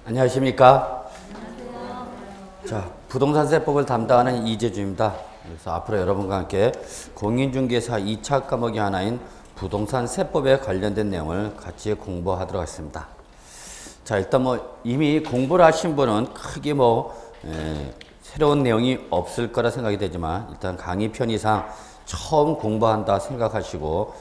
안녕하십니까? 자, 부동산세법을 담당하는 이재주입니다. 그래서 앞으로 여러분과 함께 공인중개사 2차 과목이 하나인 부동산세법에 관련된 내용을 같이 공부하도록 하겠습니다. 자, 일단 이미 공부를 하신 분은 크게 새로운 내용이 없을 거라 생각이 되지만 일단 강의 편의상 처음 공부한다 생각하고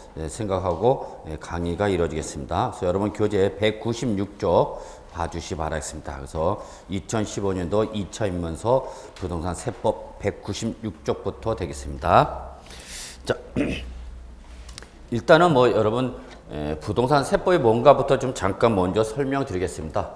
강의가 이루어지겠습니다. 그래서 여러분 교재 196쪽 봐주시 바라겠습니다. 그래서 2015년도 2차 입문서 부동산 세법 196쪽부터 되겠습니다. 자, 일단은 여러분 부동산 세법이 뭔가부터 좀 잠깐 먼저 설명드리겠습니다.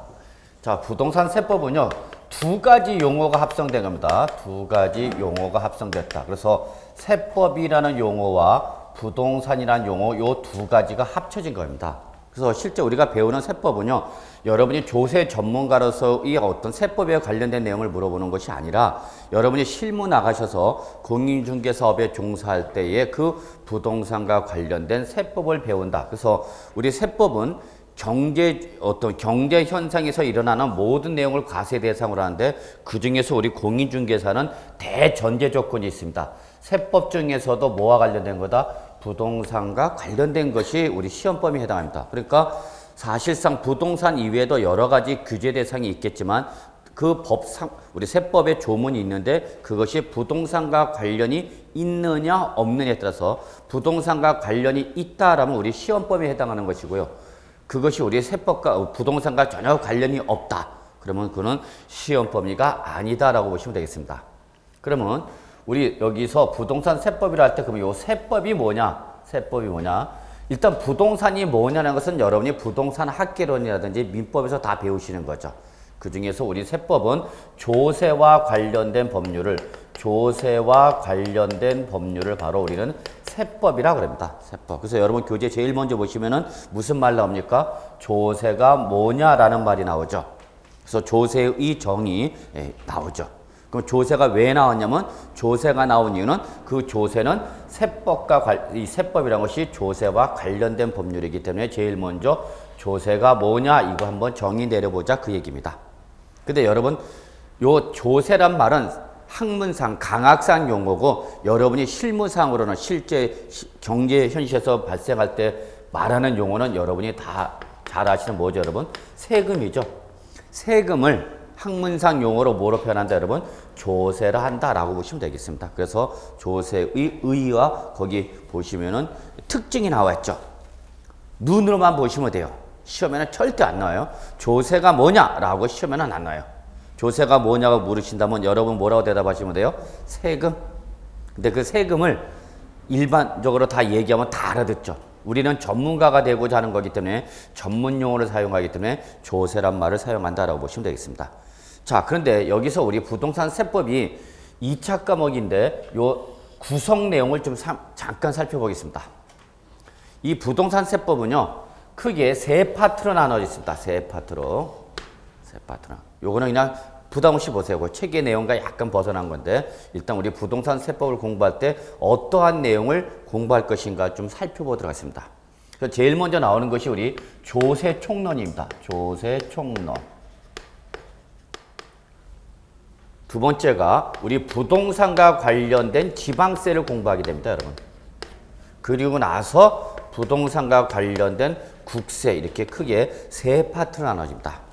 자, 부동산 세법은요, 두 가지 용어가 합성된 겁니다. 두 가지 용어가 합성됐다. 그래서 세법이라는 용어와 부동산이라는 용어, 요 두 가지가 합쳐진 겁니다. 그래서 실제 우리가 배우는 세법은요, 여러분이 조세 전문가로서의 어떤 세법에 관련된 내용을 물어보는 것이 아니라 여러분이 실무 나가셔서 공인중개사업에 종사할 때에 그 부동산과 관련된 세법을 배운다. 그래서 우리 세법은 경제 현상에서 일어나는 모든 내용을 과세 대상으로 하는데 그 중에서 우리 공인중개사는 대전제 조건이 있습니다. 세법 중에서도 뭐와 관련된 거다? 부동산과 관련된 것이 우리 시험범위에 해당합니다. 그러니까 사실상 부동산 이외에도 여러 가지 규제 대상이 있겠지만 그 법상 우리 세법에 조문이 있는데 그것이 부동산과 관련이 있느냐 없느냐에 따라서 부동산과 관련이 있다라면 우리 시험범위에 해당하는 것이고요. 그것이 우리 세법과 부동산과 전혀 관련이 없다. 그러면 그는 시험 범위가 아니다라고 보시면 되겠습니다. 그러면 우리 여기서 부동산 세법이라 할 때 그러면 이 세법이 뭐냐? 세법이 뭐냐? 일단 부동산이 뭐냐는 것은 여러분이 부동산 학개론이라든지 민법에서 다 배우시는 거죠. 그 중에서 우리 세법은 조세와 관련된 법률을 바로 우리는 세법이라고 합니다. 세법. 그래서 여러분 교재 제일 먼저 보시면은 무슨 말 나옵니까? 조세가 뭐냐라는 말이 나오죠. 그래서 조세의 정의 나오죠. 그럼 조세가 왜 나왔냐면 조세가 나온 이유는 그 조세는 이 세법이라는 것이 조세와 관련된 법률이기 때문에 제일 먼저 조세가 뭐냐 이거 한번 정의 내려보자 그 얘기입니다. 근데 여러분 요 조세란 말은 학문상 강학상 용어고 여러분이 실무상으로는 실제 경제 현실에서 발생할 때 말하는 용어는 여러분이 다 잘 아시는 뭐죠 여러분? 세금이죠. 세금을 학문상 용어로 뭐로 표현한다 여러분? 조세를 한다라고 보시면 되겠습니다. 그래서 조세의 의의와 거기 보시면은 특징이 나와 있죠. 눈으로만 보시면 돼요. 시험에는 절대 안 나와요. 조세가 뭐냐라고 시험에는 안 나와요. 조세가 뭐냐고 물으신다면 여러분 뭐라고 대답하시면 돼요? 세금. 근데 그 세금을 일반적으로 다 얘기하면 다 알아듣죠. 우리는 전문가가 되고자 하는 거기 때문에 전문 용어를 사용하기 때문에 조세란 말을 사용한다라고 보시면 되겠습니다. 자, 그런데 여기서 우리 부동산 세법이 2차 과목인데 요 구성 내용을 좀 잠깐 살펴보겠습니다. 이 부동산 세법은요, 크게 세 파트로 나눠져 있습니다. 세 파트로. 요거는 그냥 부담 없이 보세요. 그 책의 내용과 약간 벗어난 건데 일단 우리 부동산 세법을 공부할 때 어떠한 내용을 공부할 것인가 좀 살펴보도록 하겠습니다. 그래서 제일 먼저 나오는 것이 우리 조세총론입니다. 조세총론. 두 번째가 우리 부동산과 관련된 지방세를 공부하게 됩니다, 여러분. 그리고 나서 부동산과 관련된 국세 이렇게 크게 세 파트로 나눠집니다.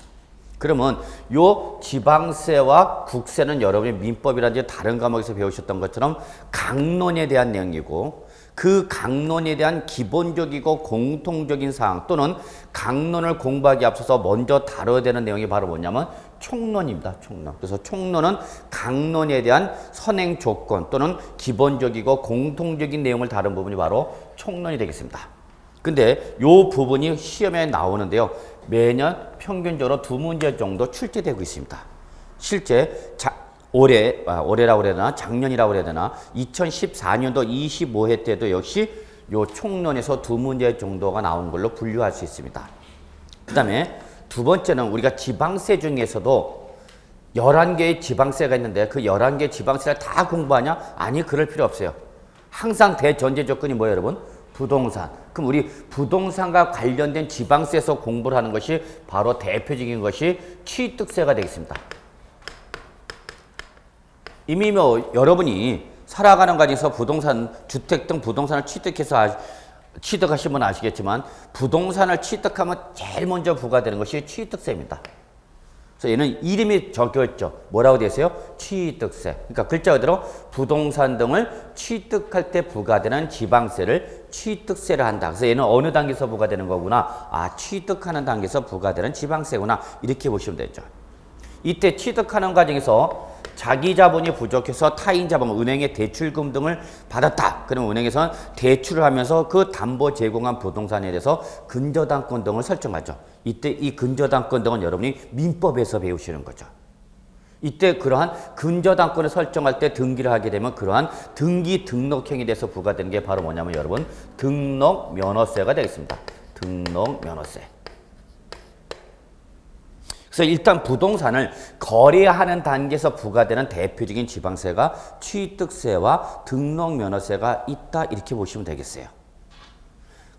그러면 요 지방세와 국세는 여러분이 민법이라든지 다른 과목에서 배우셨던 것처럼 강론에 대한 내용이고 그 강론에 대한 기본적이고 공통적인 사항 또는 강론을 공부하기 앞서서 먼저 다뤄야 되는 내용이 바로 뭐냐면 총론입니다. 총론. 그래서 총론은 강론에 대한 선행 조건 또는 기본적이고 공통적인 내용을 다룬 부분이 바로 총론이 되겠습니다. 근데 요 부분이 시험에 나오는데요. 매년 평균적으로 2문제 정도 출제되고 있습니다. 실제 올해라고 해야 되나 작년이라고 해야 되나 2014년도 25회 때도 역시 요 총론에서 2문제 정도가 나온 걸로 분류할 수 있습니다. 그 다음에 두 번째는 우리가 지방세 중에서도 11개의 지방세가 있는데 그 11개의 지방세를 다 공부하냐? 아니, 그럴 필요 없어요. 항상 대전제 조건이 뭐예요, 여러분? 부동산. 그럼 우리 부동산과 관련된 지방세에서 공부를 하는 것이 바로 대표적인 것이 취득세가 되겠습니다. 이미 뭐 여러분이 살아가는 과정에서 부동산, 주택 등 부동산을 취득하신 분은 아시겠지만 부동산을 취득하면 제일 먼저 부과되는 것이 취득세입니다. 그래서 얘는 이름이 적혀있죠. 뭐라고 되어 있어요? 취득세. 그러니까 글자 그대로 부동산 등을 취득할 때 부과되는 지방세를 취득세를 한다. 그래서 얘는 어느 단계에서 부과되는 거구나. 아, 취득하는 단계에서 부과되는 지방세구나. 이렇게 보시면 되죠. 이때 취득하는 과정에서 자기 자본이 부족해서 타인 자본, 은행의 대출금 등을 받았다. 그러면 은행에서는 대출을 하면서 그 담보 제공한 부동산에 대해서 근저당권 등을 설정하죠. 이때 이 근저당권 등은 여러분이 민법에서 배우시는 거죠. 이때 그러한 근저당권을 설정할 때 등기를 하게 되면 그러한 등기 등록행위에 대해서 부과되는 게 바로 뭐냐면 여러분 등록면허세가 되겠습니다. 등록면허세. 그래서 일단 부동산을 거래하는 단계에서 부과되는 대표적인 지방세가 취득세와 등록면허세가 있다 이렇게 보시면 되겠어요.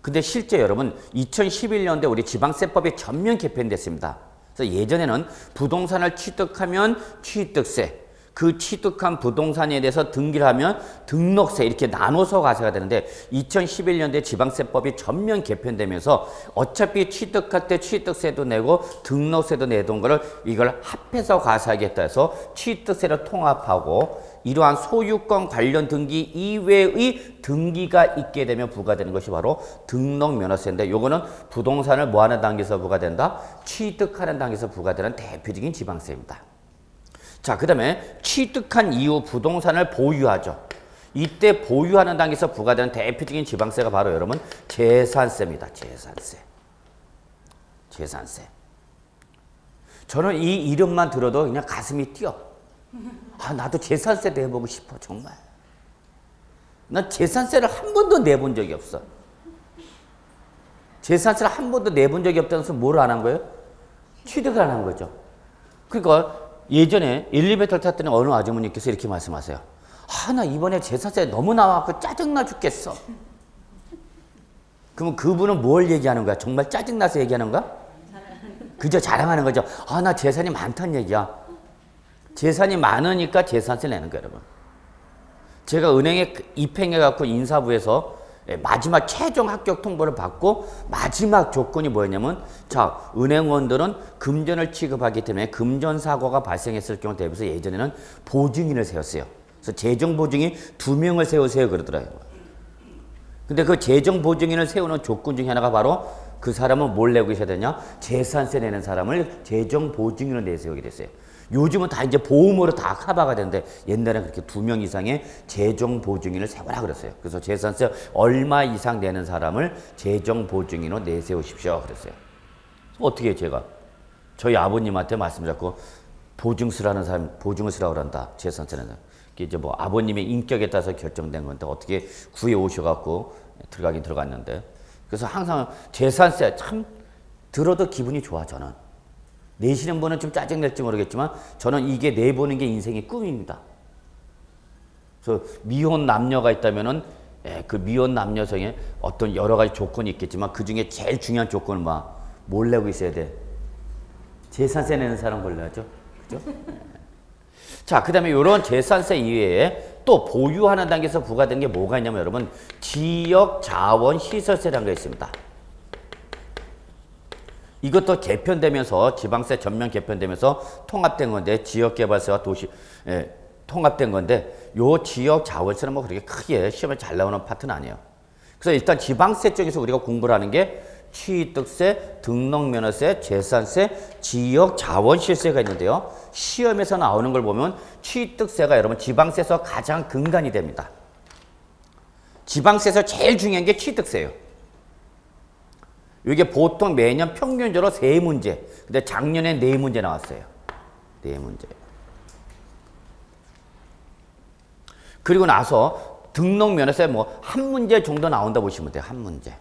근데 실제 여러분 2011년도에 우리 지방세법이 전면 개편됐습니다. 그래서 예전에는 부동산을 취득하면 취득세, 그 취득한 부동산에 대해서 등기를 하면 등록세 이렇게 나눠서 과세가 되는데 2011년도에 지방세법이 전면 개편되면서 어차피 취득할 때 취득세도 내고 등록세도 내던 거를 이걸 합해서 과세하겠다 해서 취득세를 통합하고 이러한 소유권 관련 등기 이외의 등기가 있게 되면 부과되는 것이 바로 등록면허세인데 요거는 부동산을 뭐하는 단계에서 부과된다? 취득하는 단계에서 부과되는 대표적인 지방세입니다. 자, 그 다음에 취득한 이후 부동산을 보유하죠. 이때 보유하는 단계에서 부과되는 대표적인 지방세가 바로 여러분 재산세입니다. 재산세. 저는 이 이름만 들어도 그냥 가슴이 뛰어. 아, 나도 재산세 내보고 싶어, 정말. 난 재산세를 한 번도 내본 적이 없어. 재산세를 한 번도 내본 적이 없다면서 뭘 안 한 거예요? 취득을 안 한 거죠. 그러니까 예전에 엘리베이터를 탔더니 어느 아주머니께서 이렇게 말씀하세요. 아, 나 이번에 재산세 너무 나와서 짜증나 죽겠어. 그러면 그분은 뭘 얘기하는 거야? 정말 짜증나서 얘기하는 거야? 그저 자랑하는 거죠. 아, 나 재산이 많다는 얘기야. 재산이 많으니까 재산세 내는 거예요, 여러분. 제가 은행에 입행해갖고 인사부에서 마지막 최종 합격 통보를 받고 마지막 조건이 뭐였냐면 자, 은행원들은 금전을 취급하기 때문에 금전사고가 발생했을 경우 대비해서 예전에는 보증인을 세웠어요. 그래서 재정보증인 2명을 세우세요 그러더라고요. 근데 그 재정보증인을 세우는 조건 중에 하나가 바로 그 사람은 뭘 내고 있어야 되냐? 재산세 내는 사람을 재정보증인으로 내세우게 됐어요. 요즘은 다 이제 보험으로 다 커버가 되는데 옛날에는 그렇게 2명 이상의 재정보증인을 세워라 그랬어요. 그래서 재산세 얼마 이상 내는 사람을 재정보증인으로 내세우십시오 그랬어요. 어떻게 제가 저희 아버님한테 말씀드렸고 보증 쓰라는 사람 보증을 쓰라고 그런다. 재산세는 이게 이제 뭐 아버님의 인격에 따라서 결정된 건데 어떻게 구해 오셔갖고 들어가긴 들어갔는데 그래서 항상 재산세 참 들어도 기분이 좋아 저는. 내시는 분은 좀 짜증낼지 모르겠지만 저는 이게 내보는 게 인생의 꿈입니다. 그래서 미혼 남녀가 있다면은 그 미혼 남녀 중에 어떤 여러 가지 조건이 있겠지만 그 중에 제일 중요한 조건은 뭘 내고 있어야 돼? 재산세 내는 사람 골라야죠. 그죠? 자, 그 다음에 이런 재산세 이외에 또 보유하는 단계에서 부과된 게 뭐가 있냐면 여러분 지역자원시설세라는 게 있습니다. 이것도 개편되면서 지방세 전면 개편되면서 통합된 건데 지역개발세와 도시 통합된 건데 요 지역자원세는 뭐 그렇게 크게 시험에 잘 나오는 파트는 아니에요. 그래서 일단 지방세 쪽에서 우리가 공부를 하는 게 취득세, 등록면허세, 재산세, 지역자원시세가 있는데요. 시험에서 나오는 걸 보면 취득세가 여러분 지방세에서 가장 근간이 됩니다. 지방세에서 제일 중요한 게 취득세예요. 이게 보통 매년 평균적으로 3문제. 근데 작년에 4문제 나왔어요. 4문제. 그리고 나서 등록면허세 뭐 한 문제 정도 나온다 보시면 돼요. 한 문제.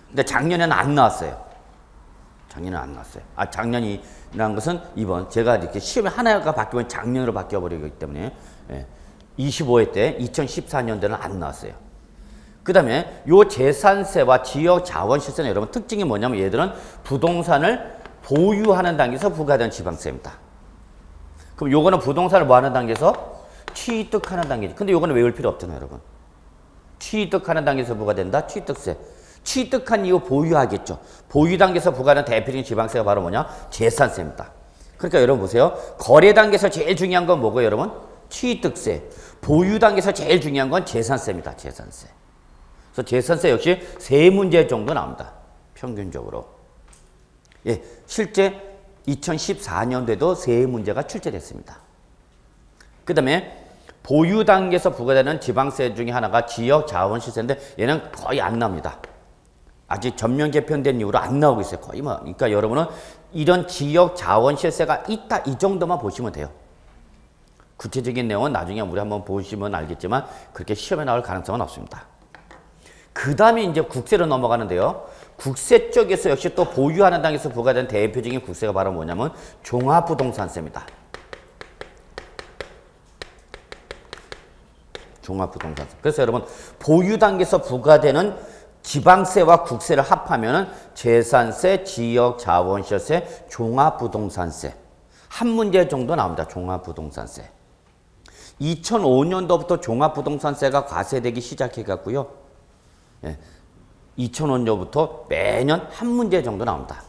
근데 작년에는 안 나왔어요. 작년에는 안 나왔어요. 아, 작년이라는 것은 이번 제가 이렇게 시험에 하나가 바뀌면 작년으로 바뀌어버리기 때문에 25회 때 2014년도에는 안 나왔어요. 그 다음에 요 재산세와 지역 자원시세는 여러분 특징이 뭐냐면 얘들은 부동산을 보유하는 단계에서 부과되는 지방세입니다. 그럼 요거는 부동산을 뭐 하는 단계에서 취득하는 단계지. 근데 요거는 외울 필요 없잖아요, 여러분. 취득하는 단계에서 부과된다. 취득세. 취득한 이후 보유하겠죠. 보유 단계에서 부과하는 대표적인 지방세가 바로 뭐냐? 재산세입니다. 그러니까 여러분 보세요. 거래 단계에서 제일 중요한 건 뭐고요, 여러분? 취득세. 보유 단계에서 제일 중요한 건 재산세입니다. 재산세. 그래서 재산세 역시 3문제 정도 나옵니다. 평균적으로. 예, 실제 2014년도에도 3문제가 출제됐습니다. 그 다음에 보유 단계에서 부과되는 지방세 중에 하나가 지역 자원시세인데 얘는 거의 안 나옵니다. 아직 전면 개편된 이후로 안 나오고 있어요. 거의 뭐. 그러니까 여러분은 이런 지역 자원시세가 있다 이 정도만 보시면 돼요. 구체적인 내용은 나중에 우리 한번 보시면 알겠지만 그렇게 시험에 나올 가능성은 없습니다. 그 다음에 이제 국세로 넘어가는데요. 국세 쪽에서 역시 또 보유하는 단계에서 부과된 대표적인 국세가 바로 뭐냐면 종합부동산세입니다. 종합부동산세. 그래서 여러분 보유 단계에서 부과되는 지방세와 국세를 합하면 재산세, 지역 자원시세, 종합부동산세. 한 문제 정도 나옵니다. 종합부동산세. 2005년도부터 종합부동산세가 과세되기 시작해갖고요. 예, 2005년부터 매년 한 문제 정도 나옵니다.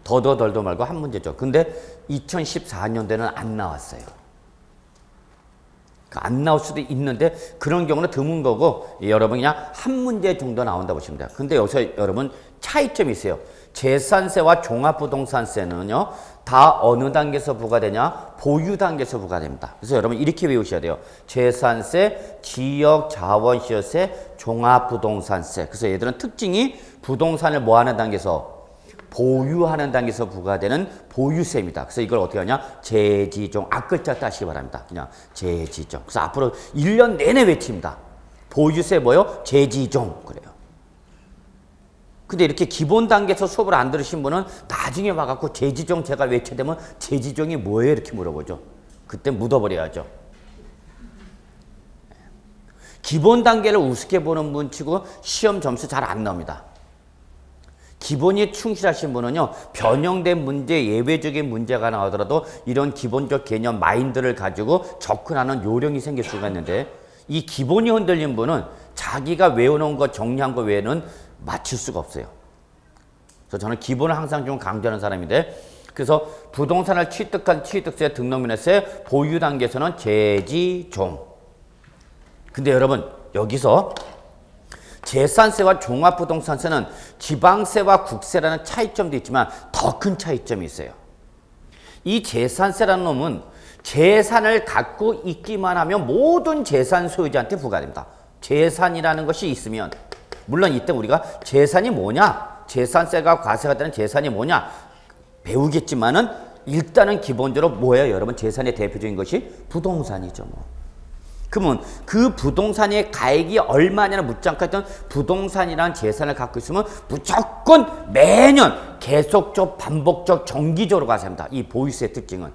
더더덜도 말고 한 문제죠. 근데 2014년도에는 안 나왔어요. 안 나올 수도 있는데 그런 경우는 드문 거고 여러분 그냥 한 문제 정도 나온다고 보시면 돼요. 근데 여기서 여러분 차이점이 있어요. 재산세와 종합부동산세는요. 다 어느 단계에서 부과되냐? 보유 단계에서 부과됩니다. 그래서 여러분 이렇게 외우셔야 돼요. 재산세, 지역 자원시세, 종합부동산세. 그래서 얘들은 특징이 부동산을 뭐 하는 단계에서? 보유하는 단계에서 부과되는 보유세입니다. 그래서 이걸 어떻게 하냐? 재지종. 앞글자 따시기 바랍니다. 그냥 재지종. 그래서 앞으로 1년 내내 외칩니다. 보유세 뭐요? 재지종. 그래요. 근데 이렇게 기본 단계에서 수업을 안 들으신 분은 나중에 와갖고 재지종 제가 외쳐되면 재지종이 뭐예요? 이렇게 물어보죠. 그때 묻어버려야죠. 기본 단계를 우습게 보는 분 치고 시험 점수 잘 안 나옵니다. 기본이 충실하신 분은요. 변형된 문제, 예외적인 문제가 나오더라도 이런 기본적 개념, 마인드를 가지고 접근하는 요령이 생길 수가 있는데 이 기본이 흔들린 분은 자기가 외워놓은 거 정리한 거 외에는 맞출 수가 없어요. 그래서 저는 기본을 항상 좀 강조하는 사람인데 그래서 부동산을 취득한 취득세, 등록면허세, 보유 단계에서는 재지종. 근데 여러분 여기서 재산세와 종합부동산세는 지방세와 국세라는 차이점도 있지만 더 큰 차이점이 있어요. 이 재산세라는 놈은 재산을 갖고 있기만 하면 모든 재산 소유자한테 부과됩니다. 재산이라는 것이 있으면 물론 이때 우리가 재산이 뭐냐? 재산세가 과세가 되는 재산이 뭐냐? 배우겠지만은 일단은 기본적으로 뭐예요? 여러분 재산의 대표적인 것이 부동산이죠. 뭐. 그러면 그 부동산의 가액이 얼마냐는 묻지 않고 했던 부동산이라는 재산을 갖고 있으면 무조건 매년 계속적 반복적 정기적으로 과세합니다. 이 보유세 특징은.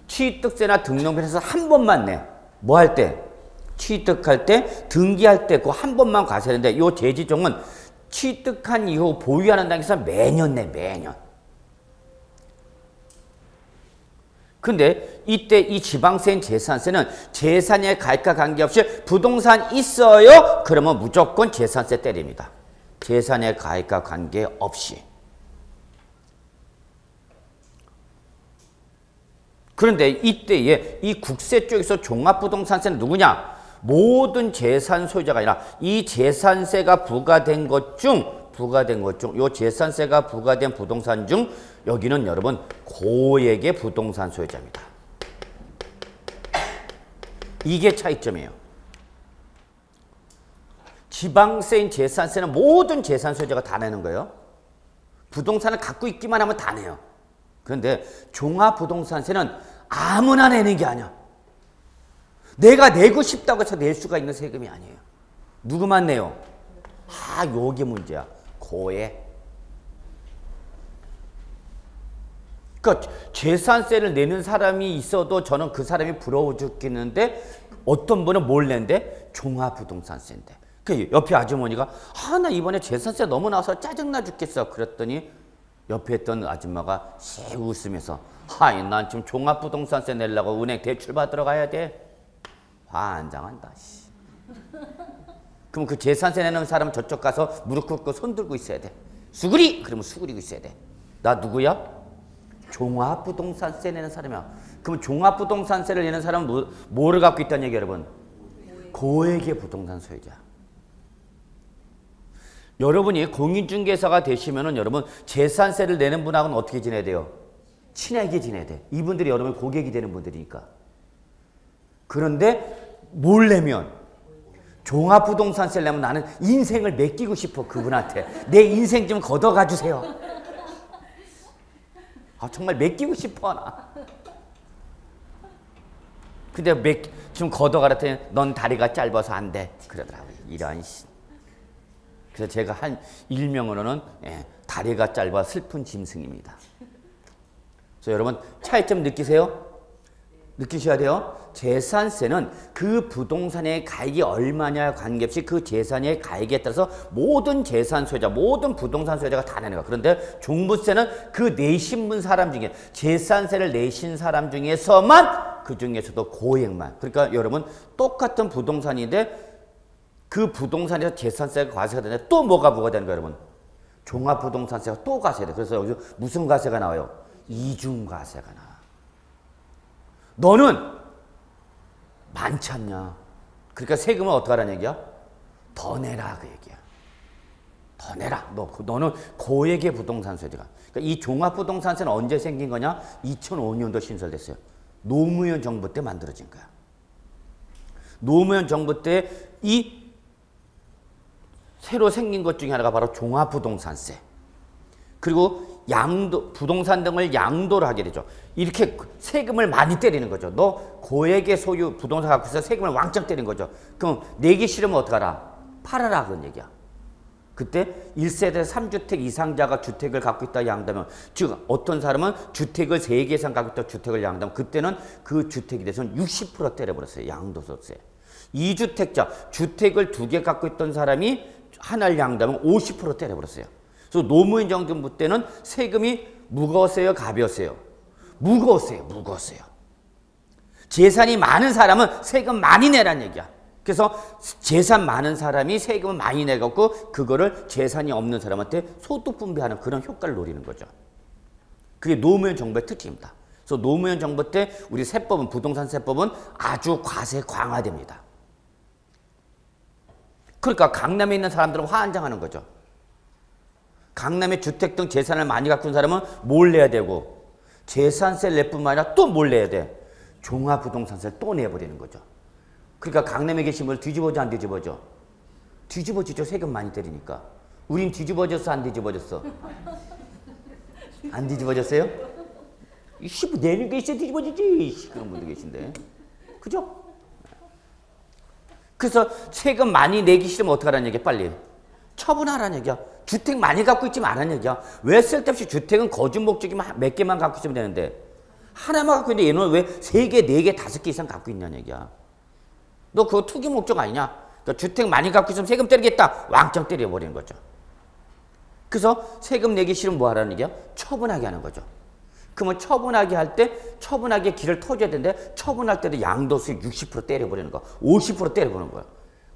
취득세나 등록면에서 한 번만 내. 뭐 할 때? 취득할 때, 등기할 때 그 한 번만 과세하는데 이 재지종은 취득한 이후 보유하는 단계에서 매년 내. 매년. 근데 이때 이 지방세인 재산세는 재산의 가액과 관계없이 부동산 있어요? 그러면 무조건 재산세 때립니다. 재산의 가액과 관계없이. 그런데 이때에 이 국세 쪽에서 종합부동산세는 누구냐? 모든 재산 소유자가 아니라 이 재산세가 부과된 것 중 요 재산세가 부과된 부동산 중 여기는 여러분 고액의 부동산 소유자입니다. 이게 차이점이에요. 지방세인 재산세는 모든 재산 소유자가 다 내는 거예요. 부동산을 갖고 있기만 하면 다 내요. 그런데 종합부동산세는 아무나 내는 게 아니야. 내가 내고 싶다고 해서 낼 수가 있는 세금이 아니에요. 누구만 내요? 요게 문제야. 고액. 그러니까 재산세를 내는 사람이 있어도 저는 그 사람이 부러워 죽겠는데 어떤 분은 뭘 낸대? 종합부동산세인데. 그 옆에 아주머니가 나 이번에 재산세 너무 나와서 짜증나 죽겠어. 그랬더니 옆에 있던 아줌마가 씩 웃으면서 난 지금 종합부동산세 내려고 은행 대출 받으러 가야 돼. 환장한다. 그럼 그 재산세 내는 사람은 저쪽 가서 무릎 꿇고 손 들고 있어야 돼. 수그리! 그러면 수그리고 있어야 돼. 나 누구야? 종합부동산세 내는 사람이야. 그럼 종합부동산세를 내는 사람은 뭐를 갖고 있다는 얘기 여러분? 고액의 부동산 소유자. 여러분이 공인중개사가 되시면은 여러분 재산세를 내는 분하고는 어떻게 지내야 돼요? 친하게 지내야 돼. 이분들이 여러분 고객이 되는 분들이니까. 그런데 뭘 내면? 종합부동산세를 내면 나는 인생을 맡기고 싶어. 그분한테. 내 인생 좀 걷어가 주세요. 정말 맡기고 싶어 나. 근데 좀 걷어가랬더니 넌 다리가 짧아서 안 돼. 그러더라고요. 이런 그래서 제가 한 일명으로는 다리가 짧아 슬픈 짐승입니다. 그래서 여러분 차이점 느끼세요? 느끼셔야 돼요. 재산세는 그 부동산의 가액이 얼마냐에 관계없이 그 재산의 가액에 따라서 모든 재산 소유자, 모든 부동산 소유자가 다 내는 거야. 그런데 종부세는 그 내신 분 사람 중에 재산세를 내신 사람 중에서만 그 중에서도 고액만. 그러니까 여러분 똑같은 부동산인데 그 부동산에서 재산세가 과세가 되는데 또 뭐가 부과되는 거예요, 여러분? 종합부동산세가 또 과세가 돼. 그래서 여기서 무슨 과세가 나와요? 이중과세가 나와. 너는 많지 않냐? 그러니까 세금을 어떻게 하라는 얘기야? 더 내라 그 얘기야. 더 내라. 너는 고액의 부동산 소유자가. 그러니까 이 종합부동산세는 언제 생긴 거냐? 2005년도 신설됐어요. 노무현 정부 때 만들어진 거야. 노무현 정부 때 이 새로 생긴 것 중에 하나가 바로 종합부동산세. 그리고 부동산 등을 양도를 하게 되죠. 이렇게 세금을 많이 때리는 거죠. 너 고액의 소유 부동산 갖고 있어서 세금을 왕창 때리는 거죠. 그럼 내기 싫으면 어떡하라? 팔아라 그런 얘기야. 그때 1세대 3주택 이상자가 주택을 갖고 있다 양다면, 즉 어떤 사람은 주택을 3개 이상 갖고 있다 주택을 양다면 그때는 그 주택에 대해서는 60% 때려버렸어요. 양도소득세. 2주택자 주택을 2개 갖고 있던 사람이 하나를 양다면 50% 때려버렸어요. 그래서 노무현 정부 때는 세금이 무거웠어요, 가벼웠어요? 무거웠어요, 무거웠어요. 재산이 많은 사람은 세금 많이 내란 얘기야. 그래서 재산 많은 사람이 세금을 많이 내갖고 그거를 재산이 없는 사람한테 소득 분배하는 그런 효과를 노리는 거죠. 그게 노무현 정부의 특징입니다. 그래서 노무현 정부 때 우리 세법은, 부동산 세법은 아주 과세 강화됩니다. 그러니까 강남에 있는 사람들은 환장하는 거죠. 강남에 주택 등 재산을 많이 갖고 있는 사람은 뭘 내야 되고, 재산세를 낼 뿐만 아니라 또 뭘 내야 돼? 종합부동산세를 또 내버리는 거죠. 그러니까 강남에 계신 분들 뒤집어져 안 뒤집어져? 뒤집어지죠. 세금 많이 때리니까. 우린 뒤집어졌어 안 뒤집어졌어? 안 뒤집어졌어요? 내는 게 있어야 뒤집어지지. 그런 분들 계신데. 그죠? 그래서 세금 많이 내기 싫으면 어떡하라는 얘기야? 빨리. 처분하라는 얘기야. 주택 많이 갖고 있지 말라는 얘기야. 왜 쓸데없이 주택은 거주 목적이 몇 개만 갖고 있으면 되는데 하나만 갖고 있는데 얘는 왜 3개, 4개, 5개 이상 갖고 있냐는 얘기야. 너 그거 투기 목적 아니냐? 그러니까 주택 많이 갖고 있으면 세금 때리겠다. 왕창 때려버리는 거죠. 그래서 세금 내기 싫으면 뭐 하라는 얘기야? 처분하게 하는 거죠. 그러면 처분하게 할 때 처분하게 길을 터줘야 되는데 처분할 때도 양도세 60% 때려버리는 거야. 50% 때려버리는 거야.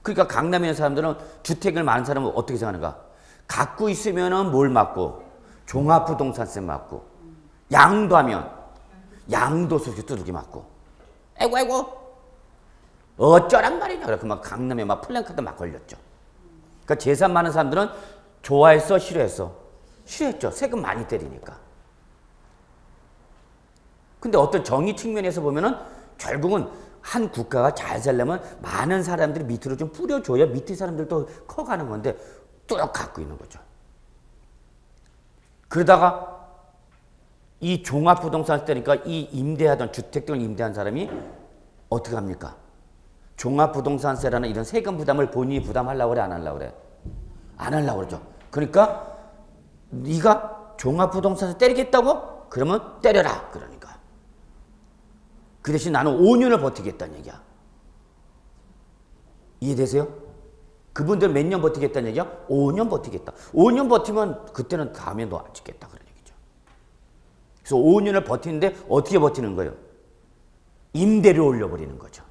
그러니까 강남에 있는 사람들은 주택을 많은 사람은 어떻게 생각하는가? 갖고 있으면은 뭘 맞고? 종합부동산세 맞고. 양도하면 양도세 두들기 맞고. 아이고 어쩌란 말이냐. 그래 막 강남에 막 플랜카드 막 걸렸죠. 그러니까 재산 많은 사람들은 좋아했어, 싫어했어? 싫어했죠. 세금 많이 때리니까. 근데 어떤 정의 측면에서 보면은 결국은 한 국가가 잘 살려면 많은 사람들이 밑으로 좀 뿌려줘야 밑에 사람들도 커가는 건데 뚝 갖고 있는 거죠. 그러다가 이 종합부동산 때니까 이 임대하던 주택 등을 임대한 사람이 어떻게 합니까? 종합부동산세라는 이런 세금 부담을 본인이 부담하려고 그래, 안 하려고 그래? 안 하려고 그러죠. 그러니까 네가 종합부동산세 때리겠다고? 그러면 때려라. 그러니까. 그 대신 나는 5년을 버티겠다는 얘기야. 이해되세요? 그분들 몇 년 버티겠다는 얘기야? 5년 버티겠다. 5년 버티면 그때는 다음에 너 안 찍겠다 그런 얘기죠. 그래서 5년을 버티는데 어떻게 버티는 거예요? 임대를 올려버리는 거죠.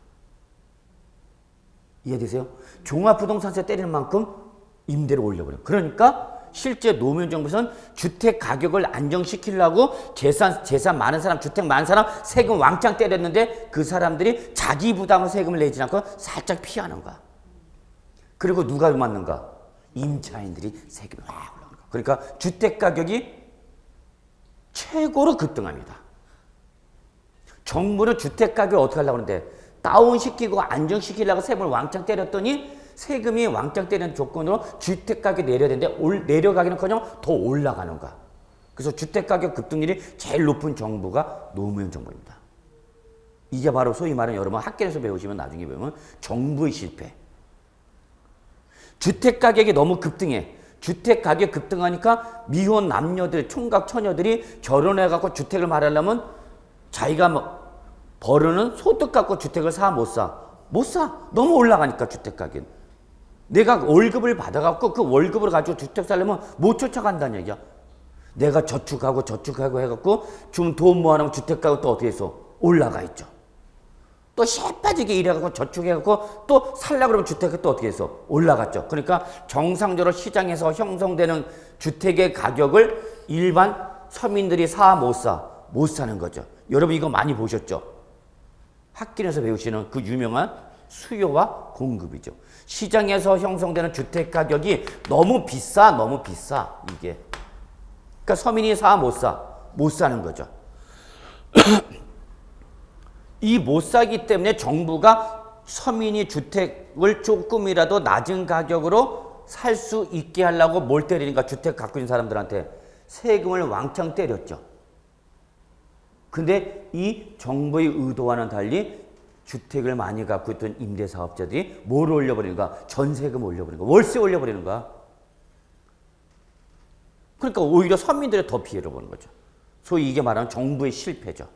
이해되세요? 종합부동산세 때리는 만큼 임대를 올려버려요. 그러니까 실제 노무현 정부에서는 주택 가격을 안정시키려고 재산 많은 사람, 주택 많은 사람 세금 왕창 때렸는데 그 사람들이 자기 부담으로 세금을 내지 않고 살짝 피하는 거야. 그리고 누가 맞는가? 임차인들이 세금이 확 올라가는 거야. 그러니까 주택 가격이 최고로 급등합니다. 정부는 주택 가격을 어떻게 하려고 하는데 다운시키고 안정시키려고 세금을 왕창 때렸더니 세금이 왕창 때리는 조건으로 주택가격이 내려야 되는데 내려가기는커녕 더 올라가는 거야. 그래서 주택가격 급등률이 제일 높은 정부가 노무현 정부입니다. 이게 바로 소위 말하는 여러분 학교에서 배우시면 나중에 배우면 정부의 실패. 주택가격이 너무 급등해. 주택가격 급등하니까 미혼 남녀들, 총각 처녀들이 결혼해갖고 주택을 마련하려면 자기가 벌어는 소득 갖고 주택을 사, 못 사? 못 사. 너무 올라가니까 주택가격. 내가 월급을 받아갖고 그 월급을 가지고 주택 살려면 못 쫓아간다는 얘기야. 내가 저축하고 해갖고 좀 돈 모아놓으면 주택가격 또 어떻게 해서 올라가 있죠. 또 시빠지게 일해갖고 저축해갖고 또 살려고 그러면 주택이 또 어떻게 해서 올라갔죠. 그러니까 정상적으로 시장에서 형성되는 주택의 가격을 일반 서민들이 사, 못 사? 못 사는 거죠. 여러분 이거 많이 보셨죠? 학교에서 배우시는 그 유명한 수요와 공급이죠. 시장에서 형성되는 주택 가격이 너무 비싸 이게. 그러니까 서민이 사, 못 사? 못 사는 거죠. 이 못 사기 때문에 정부가 서민이 주택을 조금이라도 낮은 가격으로 살 수 있게 하려고 뭘 때리니까 주택 갖고 있는 사람들한테 세금을 왕창 때렸죠. 근데 이 정부의 의도와는 달리 주택을 많이 갖고 있던 임대사업자들이 뭘 올려버리는가? 전세금 올려버리는 거야. 월세 올려버리는 거야. 그러니까 오히려 서민들이 더 피해를 보는 거죠. 소위 이게 말하는 정부의 실패죠.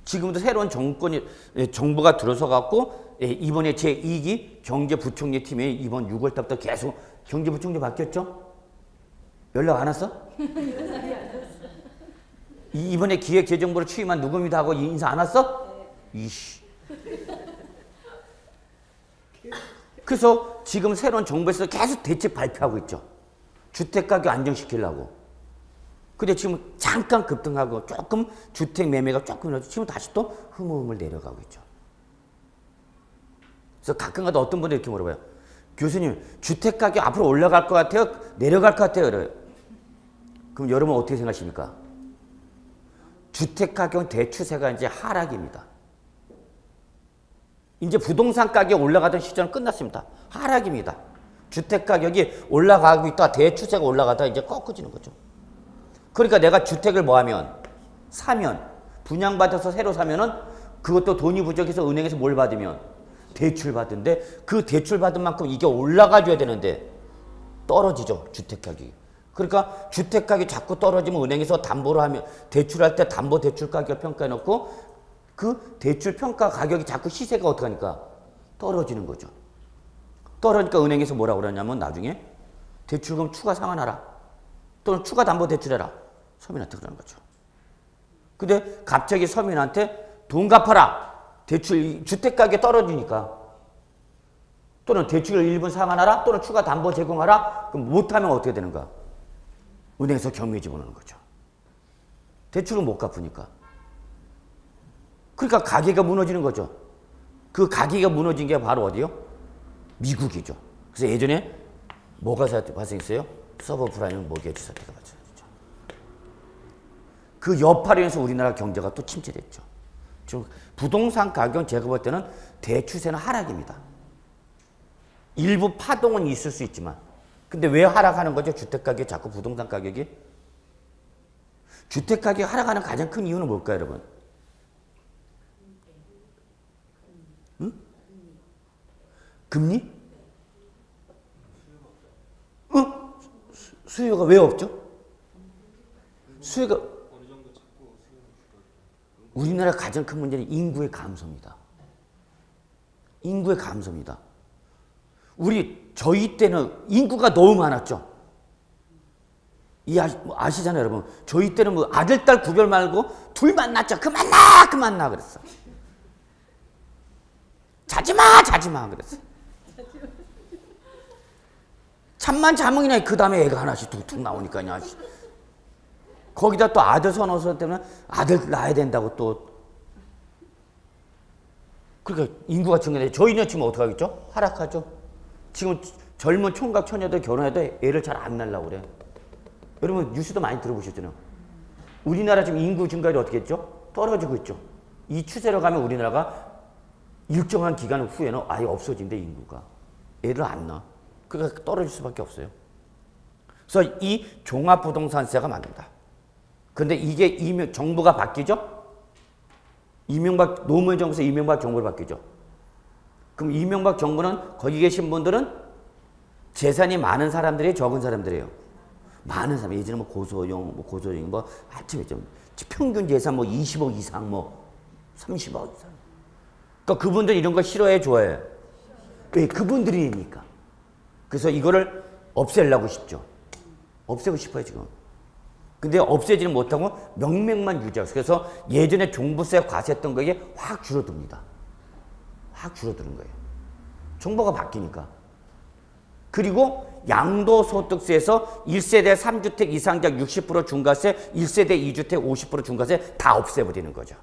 지금도 새로운 정부가 들어서 갖고 이번에 제2기 경제부총리 팀이 이번 6월 달부터 계속 경제부총리 바뀌었죠? 연락 안 왔어? 이번에 기획재정부로 취임한 누구입니다 하고 인사 안 왔어? 이씨. 그래서 지금 새로운 정부에서 계속 대책 발표하고 있죠. 주택가격 안정시키려고. 근데 지금 잠깐 급등하고 조금 주택 매매가 조금 늘어서 지금 다시 또 흐물흐물 내려가고 있죠. 그래서 가끔가다 어떤 분들이 이렇게 물어봐요. 교수님, 주택가격 앞으로 올라갈 것 같아요? 내려갈 것 같아요? 그래요. 그럼 여러분 어떻게 생각하십니까? 주택가격 대추세가 이제 하락입니다. 이제 부동산 가격 올라가던 시절은 끝났습니다. 하락입니다. 주택가격이 올라가고 있다가 대추세가 올라가다가 이제 꺾어지는 거죠. 그러니까 내가 주택을 사면, 분양받아서 새로 사면은 그것도 돈이 부족해서 은행에서 뭘 받으면? 대출 받은데 그 대출 받은 만큼 이게 올라가줘야 되는데 떨어지죠. 주택가격이. 그러니까 주택가격이 자꾸 떨어지면 은행에서 담보를 하면 대출할 때 담보 대출 가격을 평가해 놓고 그 대출 평가 가격이 자꾸 시세가 어떻게 하니까 떨어지는 거죠. 떨어지니까 은행에서 뭐라고 그러냐면 나중에 대출금 추가 상환하라. 또는 추가 담보 대출해라. 서민한테 그러는 거죠. 근데 갑자기 서민한테 돈 갚아라. 대출, 주택가격이 떨어지니까. 또는 대출을 일부 상환하라. 또는 추가 담보 제공하라. 그럼 못하면 어떻게 되는가? 은행에서 경매 집어넣는 거죠. 대출은 못 갚으니까. 그러니까 가계가 무너지는 거죠. 그 가계가 무너진 게 바로 어디요? 미국이죠. 그래서 예전에 뭐가 발생했어요? 서브프라임 모기지 사태가 발생했죠. 그 여파로 인해서 우리나라 경제가 또 침체됐죠. 지금 부동산 가격은 제가 볼 때는 대추세는 하락입니다. 일부 파동은 있을 수 있지만 근데 왜 하락하는 거죠? 주택가격이 자꾸 부동산 가격이? 주택가격이 하락하는 가장 큰 이유는 뭘까요, 여러분? 응? 금리? 응? 수요가 왜 없죠? 수요가 우리나라 가장 큰 문제는 인구의 감소입니다. 인구의 감소입니다. 저희 때는 인구가 너무 많았죠. 아시잖아요, 여러분. 저희 때는 뭐 아들, 딸 구별 말고 둘만 낳자. 그만 나 그랬어. 자지 마 그랬어. 잠만 자몽이나 그 다음에 애가 하나씩 툭툭 나오니까요. 거기다 또 아들 선호서 때문에 아들 낳아야 된다고 또. 그러니까 인구가 증가돼. 저희는 지금 어떻게 하겠죠? 하락하죠. 지금 젊은 총각 처녀들 결혼해도 애를 잘 안 낳으려고 그래. 여러분 뉴스도 많이 들어보셨잖아요. 우리나라 지금 인구 증가율이 어떻게 했죠? 떨어지고 있죠. 이 추세로 가면 우리나라가 일정한 기간 후에는 아예 없어진대, 인구가. 애를 안 낳아. 그러니까 떨어질 수밖에 없어요. 그래서 이 종합부동산세가 만든다. 근데 이게 정부가 바뀌죠? 노무현 정부에서 이명박 정부로 바뀌죠. 그럼 이명박 정부는 거기 계신 분들은 재산이 많은 사람들이 적은 사람들이에요. 많은 사람, 예전에 뭐 고소영, 하여튼 평균 재산 20억 이상, 30억 이상. 그러니까 그분들 이런 거 싫어해, 좋아해? 왜? 그분들이니까. 그래서 이거를 없애려고 싶죠. 없애고 싶어요, 지금. 근데 없애지는 못하고 명맥만 유지하고. 그래서 예전에 종부세 과세했던 거에 확 줄어듭니다. 확 줄어드는 거예요. 정보가 바뀌니까. 그리고 양도소득세에서 1세대 3주택 이상자 60% 중과세, 1세대 2주택 50% 중과세 다 없애버리는 거죠.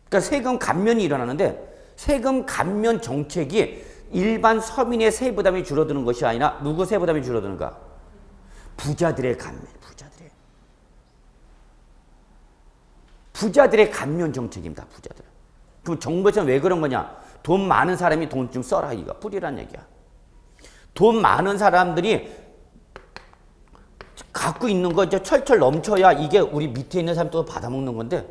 그러니까 세금 감면이 일어나는데 세금 감면 정책이 일반 서민의 세부담이 줄어드는 것이 아니라 누구 세부담이 줄어드는가? 부자들의 감면, 부자들의 감면 정책입니다. 부자들. 그럼 정부에서는 왜 그런 거냐? 돈 많은 사람이 돈 좀 써라, 이거 뿌리란 얘기야. 돈 많은 사람들이 갖고 있는 거 이제 철철 넘쳐야 이게 우리 밑에 있는 사람도 받아먹는 건데,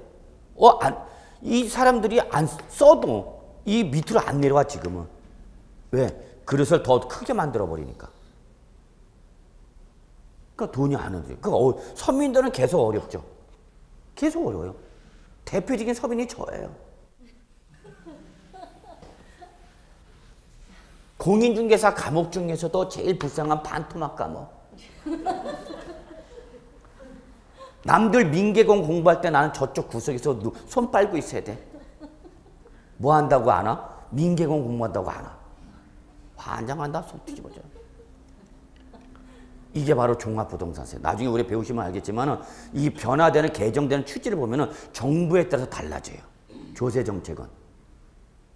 이 사람들이 안 써도 이 밑으로 안 내려와, 지금은. 왜? 그릇을 더 크게 만들어 버리니까. 그러니까 돈이 안 오죠. 그러니까 서민들은 계속 어렵죠. 계속 어려워요. 대표적인 서민이 저예요. 공인중개사 과목 중에서도 제일 불쌍한 반토막 과목. 남들 민계공 공부할 때 나는 저쪽 구석에서 손 빨고 있어야 돼. 뭐 한다고 안 와? 민계공 공부한다고 안 와. 환장한다, 속 뒤집어져. 이게 바로 종합부동산세. 나중에 우리 배우시면 알겠지만 이 변화되는 개정되는 취지를 보면 정부에 따라서 달라져요. 조세 정책은.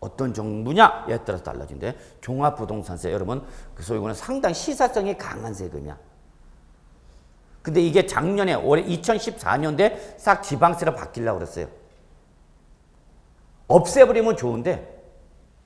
어떤 정부냐에 따라서 달라진대. 종합부동산세, 여러분, 그래서 이거는 상당히 시사성이 강한 세금이야. 근데 이게 작년에 올해 2014년도에 싹 지방세로 바뀌려고 그랬어요. 없애버리면 좋은데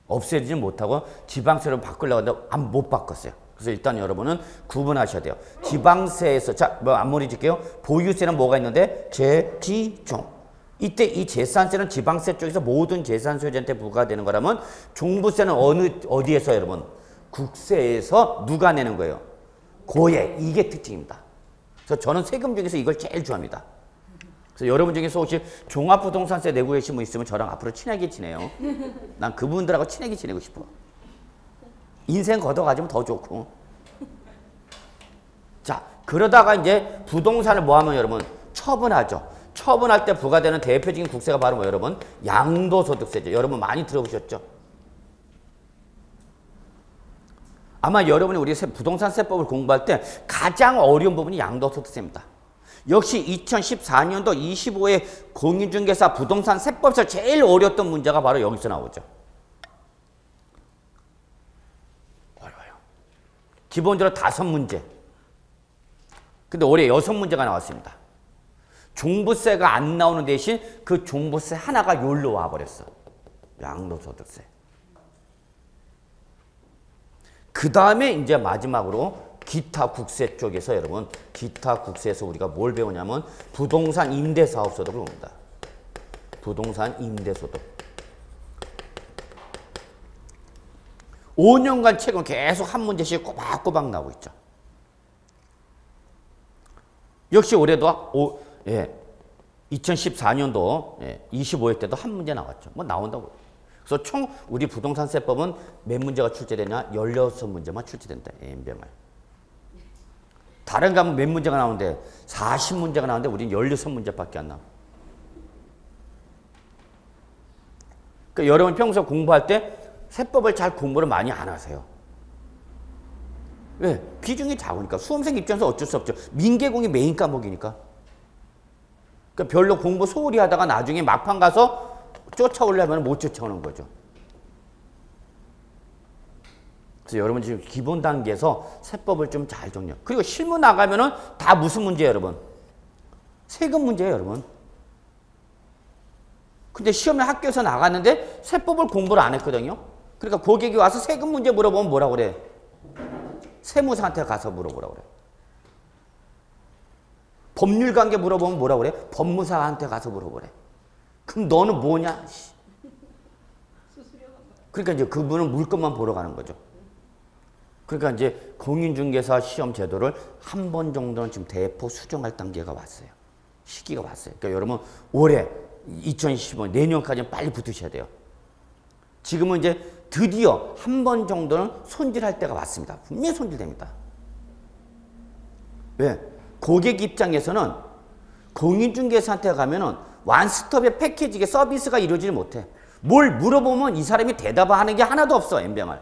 없애지 못하고 지방세로 바꾸려고 했는데 못 바꿨어요. 그래서 일단 여러분은 구분하셔야 돼요. 지방세에서, 자, 앞머리 줄게요. 보유세는 뭐가 있는데? 재지종. 이때 이 재산세는 지방세 쪽에서 모든 재산소유자한테 부과되는 거라면 종부세는 어디에서 여러분? 국세에서 누가 내는 거예요? 고액. 이게 특징입니다. 그래서 저는 세금 중에서 이걸 제일 좋아합니다. 그래서 여러분 중에서 혹시 종합부동산세 내고 계신 분 있으면 저랑 앞으로 친하게 지내요. 난 그분들하고 친하게 지내고 싶어. 인생 걷어가지면 더 좋고. 자, 그러다가 이제 부동산을 뭐 하면 여러분? 처분하죠. 처분할 때 부과되는 대표적인 국세가 바로 뭐 여러분? 양도소득세죠. 여러분 많이 들어보셨죠? 아마 여러분이 우리 부동산세법을 공부할 때 가장 어려운 부분이 양도소득세입니다. 역시 2014년도 25회 공인중개사 부동산세법에서 제일 어려웠던 문제가 바로 여기서 나오죠. 어려워요. 기본적으로 5문제. 근데 올해 6문제가 나왔습니다. 종부세가 안 나오는 대신 그 종부세 하나가 여기로 와버렸어. 양도소득세. 그 다음에 이제 마지막으로 기타 국세 쪽에서 여러분, 기타 국세에서 우리가 뭘 배우냐면 부동산 임대사업소득을 봅니다. 부동산 임대소득. 5년간 최근 계속 한 문제씩 꼬박꼬박 나오고 있죠. 역시 올해도 2014년도 25회 때도 한 문제 나왔죠. 뭐 나온다고. 그래서 총 우리 부동산세법은 몇 문제가 출제되냐? 16문제만 출제된다. N병을. 다른 과목 몇 문제가 나오는데 40문제가 나오는데 우리는 16문제밖에 안 나와. 그러니까 여러분 평소 공부할 때 세법을 잘 공부를 많이 안 하세요. 왜? 비중이 작으니까. 수험생 입장에서 어쩔 수 없죠. 민계공이 메인 과목이니까. 그러니까 별로 공부 소홀히 하다가 나중에 막판 가서 쫓아오려면 못 쫓아오는 거죠. 그래서 여러분 지금 기본 단계에서 세법을 좀 잘 정리해요. 그리고 실무 나가면은 다 무슨 문제예요, 여러분? 세금 문제예요, 여러분. 근데 시험에 학교에서 나갔는데 세법을 공부를 안 했거든요. 그러니까 고객이 와서 세금 문제 물어보면 뭐라고 그래? 세무사한테 가서 물어보라고 그래. 법률 관계 물어보면 뭐라고 그래? 법무사한테 가서 물어보래. 그럼 너는 뭐냐? 그러니까 이제 그분은 물건만 보러 가는 거죠. 그러니까 이제 공인중개사 시험 제도를 한 번 정도는 지금 대폭 수정할 단계가 왔어요. 시기가 왔어요. 그러니까 여러분 올해 2015 내년까지는 빨리 붙으셔야 돼요. 지금은 이제 드디어 한 번 정도는 손질할 때가 왔습니다. 분명히 손질됩니다. 왜? 고객 입장에서는 공인중개사한테 가면은 완스톱의 패키지의 서비스가 이루어지지 못해. 뭘 물어보면 이 사람이 대답하는 게 하나도 없어, N병을.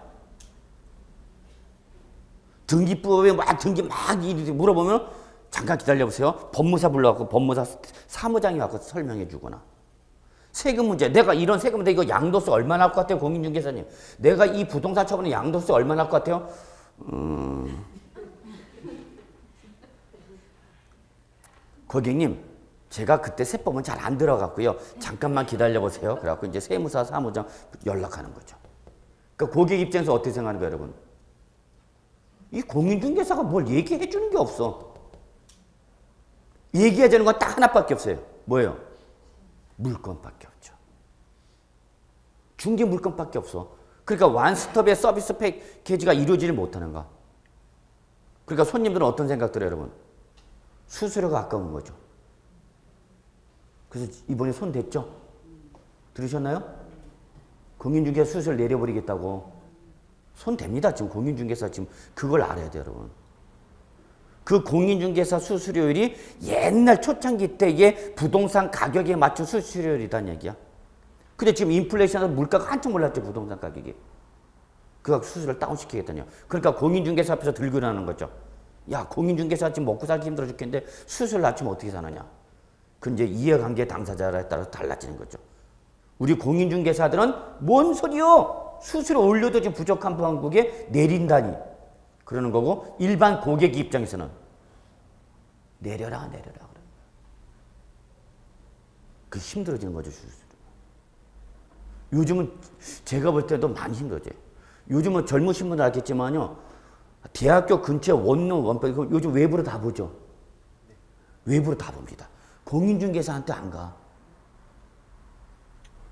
등기법에 막 등기 막 물어보면 잠깐 기다려보세요. 법무사 불러갖고 법무사 사무장이 와서 설명해 주거나. 세금 문제. 내가 이런 세금 문제 이거 양도세 얼마 나올 것 같아요, 공인중개사님? 내가 이 부동산 처분에 양도세 얼마 나올 것 같아요? 고객님, 제가 그때 세법은 잘 안 들어갔고요. 잠깐만 기다려보세요. 그래갖고 이제 세무사 사무장 연락하는 거죠. 그러니까 고객 입장에서 어떻게 생각하는 거예요, 여러분? 이 공인중개사가 뭘 얘기해 주는 게 없어. 얘기해야 되는 건 딱 하나밖에 없어요. 뭐예요? 물건밖에 없죠. 중개 물건밖에 없어. 그러니까 완스톱의 서비스 패키지가 이루어지지 못하는 거. 그러니까 손님들은 어떤 생각 들어요, 여러분? 수수료가 아까운 거죠. 그래서 이번에 손 댔죠? 들으셨나요? 공인중개사 수수료 내려버리겠다고. 손 댑니다. 지금 공인중개사 지금 그걸 알아야 돼요, 여러분. 그 공인중개사 수수료율이 옛날 초창기 때의 부동산 가격에 맞춘 수수료율이란 얘기야. 근데 지금 인플레이션에서 물가가 한참 올랐죠, 부동산 가격이. 그가 수수료를 다운시키겠다냐. 그러니까 공인중개사 앞에서 들고 일어나는 거죠. 야, 공인중개사 지금 먹고 살기 힘들어 죽겠는데 수수료를 낮추면 어떻게 사느냐. 그 이제 이해관계 당사자에 따라서 달라지는 거죠. 우리 공인중개사들은 뭔 소리요? 수수료 올려도 지금 부족한 방국에 내린다니. 그러는 거고 일반 고객 입장에서는 내려라. 그 힘들어지는 거죠, 수수료. 요즘은 제가 볼 때도 많이 힘들어져요. 요즘은 젊으신 분들 알겠지만요. 대학교 근처에 원룸, 원백, 요즘 외부로 다 보죠. 외부로 다 봅니다. 공인중개사한테 안 가.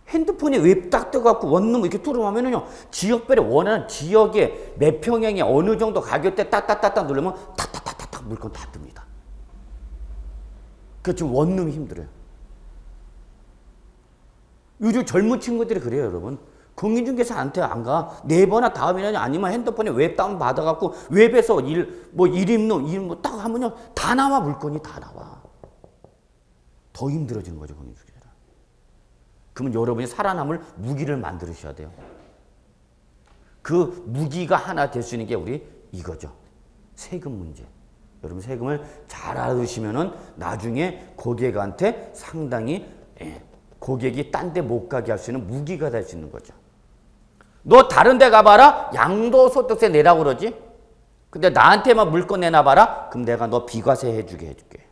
핸드폰에 웹 딱 떠갖고 원룸 이렇게 뚫어놓으면요. 지역별에 원하는 지역의 몇 평형에 어느 정도 가격대 딱딱딱딱 누르면 탁탁탁탁 물건 다 뜹니다. 그래서 지금 원룸이 힘들어요. 요즘 젊은 친구들이 그래요, 여러분. 공인중개사한테 안 가. 네번이나 다음이나 아니면 핸드폰에 웹 다운 받아갖고 웹에서 일임룸 딱 하면요. 다 나와, 물건이 다 나와. 더 힘들어지는 거죠, 공인중개사. 그러면 여러분이 살아남을 무기를 만들으셔야 돼요. 그 무기가 하나 될 수 있는 게 우리 이거죠. 세금 문제. 여러분 세금을 잘 알아두시면은 나중에 고객한테 상당히 고객이 딴 데 못 가게 할 수 있는 무기가 될 수 있는 거죠. 너 다른 데 가봐라. 양도소득세 내라고 그러지. 근데 나한테만 물건 내놔봐라. 그럼 내가 너 비과세 해줄게.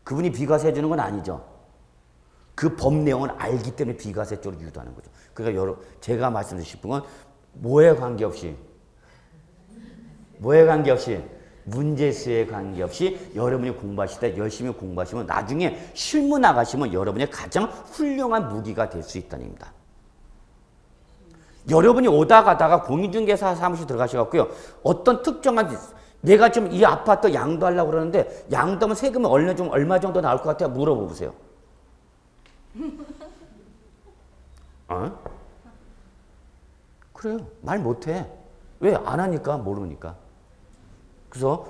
그분이 비과세 해주는 건 아니죠. 그 법 내용을 알기 때문에 비과세 쪽으로 유도하는 거죠. 그러니까 제가 말씀드리고 싶은 건 뭐에 관계없이 문제수에 관계없이 여러분이 공부하실 때 열심히 공부하시면 나중에 실무 나가시면 여러분의 가장 훌륭한 무기가 될 수 있다는 겁니다. 여러분이 오다 가다가 공인중개사 사무실 들어가셔갖고요. 어떤 특정한 내가 지금 이 아파트 양도하려고 그러는데 양도하면 세금이 얼마 정도 나올 것 같아요? 물어보세요. 어? 그래요. 말 못해. 왜? 안 하니까 모르니까. 그래서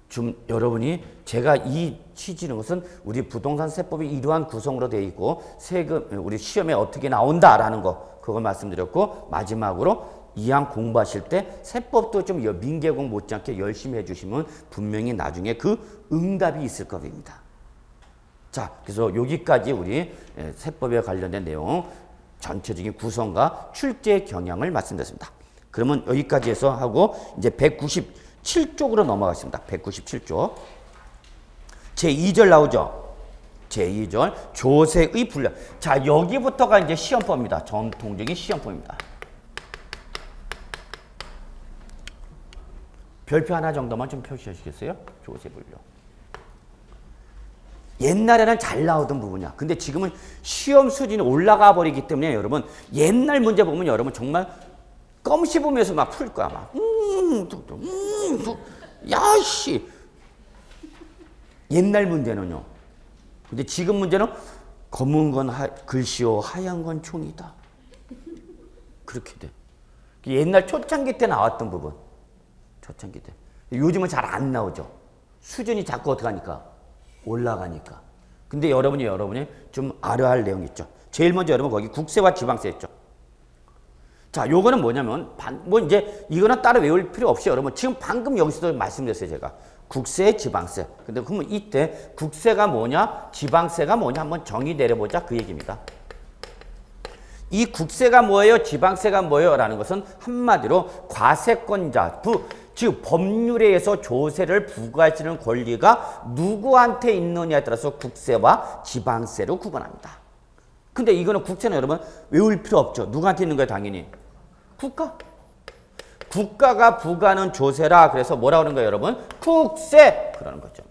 좀 여러분이 제가 이 취지는 것은 우리 부동산 세법이 이러한 구성으로 되어 있고 세금 우리 시험에 어떻게 나온다라는 거 그걸 말씀드렸고 마지막으로 2학 공부하실 때 세법도 좀 민계공 못지않게 열심히 해주시면 분명히 나중에 그 응답이 있을 겁니다. 자, 그래서 여기까지 우리 세법에 관련된 내용 전체적인 구성과 출제 경향을 말씀드렸습니다. 그러면 여기까지 해서 하고 이제 197쪽으로 넘어가겠습니다. 197쪽. 제2절 나오죠? 제2절 조세의 분량. 자, 여기부터가 이제 시험법입니다. 전통적인 시험법입니다. 별표 하나 정도만 좀 표시해 주시겠어요? 조세 분류. 옛날에는 잘 나오던 부분이야. 근데 지금은 시험 수준이 올라가 버리기 때문에 여러분 옛날 문제 보면 여러분 정말 껌 씹으면서 막 풀 거야. 막 야씨. 옛날 문제는요. 근데 지금 문제는 검은 건 글씨요 하얀 건 총이다. 그렇게 돼. 옛날 초창기 때 나왔던 부분. 초창기 때. 요즘은 잘 안 나오죠. 수준이 자꾸 어떻게 하니까 올라가니까. 근데 여러분이 좀 알아야 할 내용이 있죠. 제일 먼저 여러분 거기 국세와 지방세 있죠. 자, 요거는 뭐냐면 뭐 이제 이거는 따로 외울 필요 없이 여러분 지금 방금 여기서도 말씀드렸어요, 제가. 국세, 지방세. 근데 그러면 이때 국세가 뭐냐, 지방세가 뭐냐 한번 정의 내려보자 그 얘기입니다. 이 국세가 뭐예요, 지방세가 뭐예요 라는 것은 한마디로 과세권자, 즉 법률에 의해서 조세를 부과할 수 있는 권리가 누구한테 있느냐에 따라서 국세와 지방세로 구분합니다. 근데 이거는 국세는 여러분 외울 필요 없죠. 누구한테 있는 거예요, 당연히? 국가. 국가가 부과하는 조세라 그래서 뭐라고 하는 거예요, 여러분? 국세! 그러는 거죠.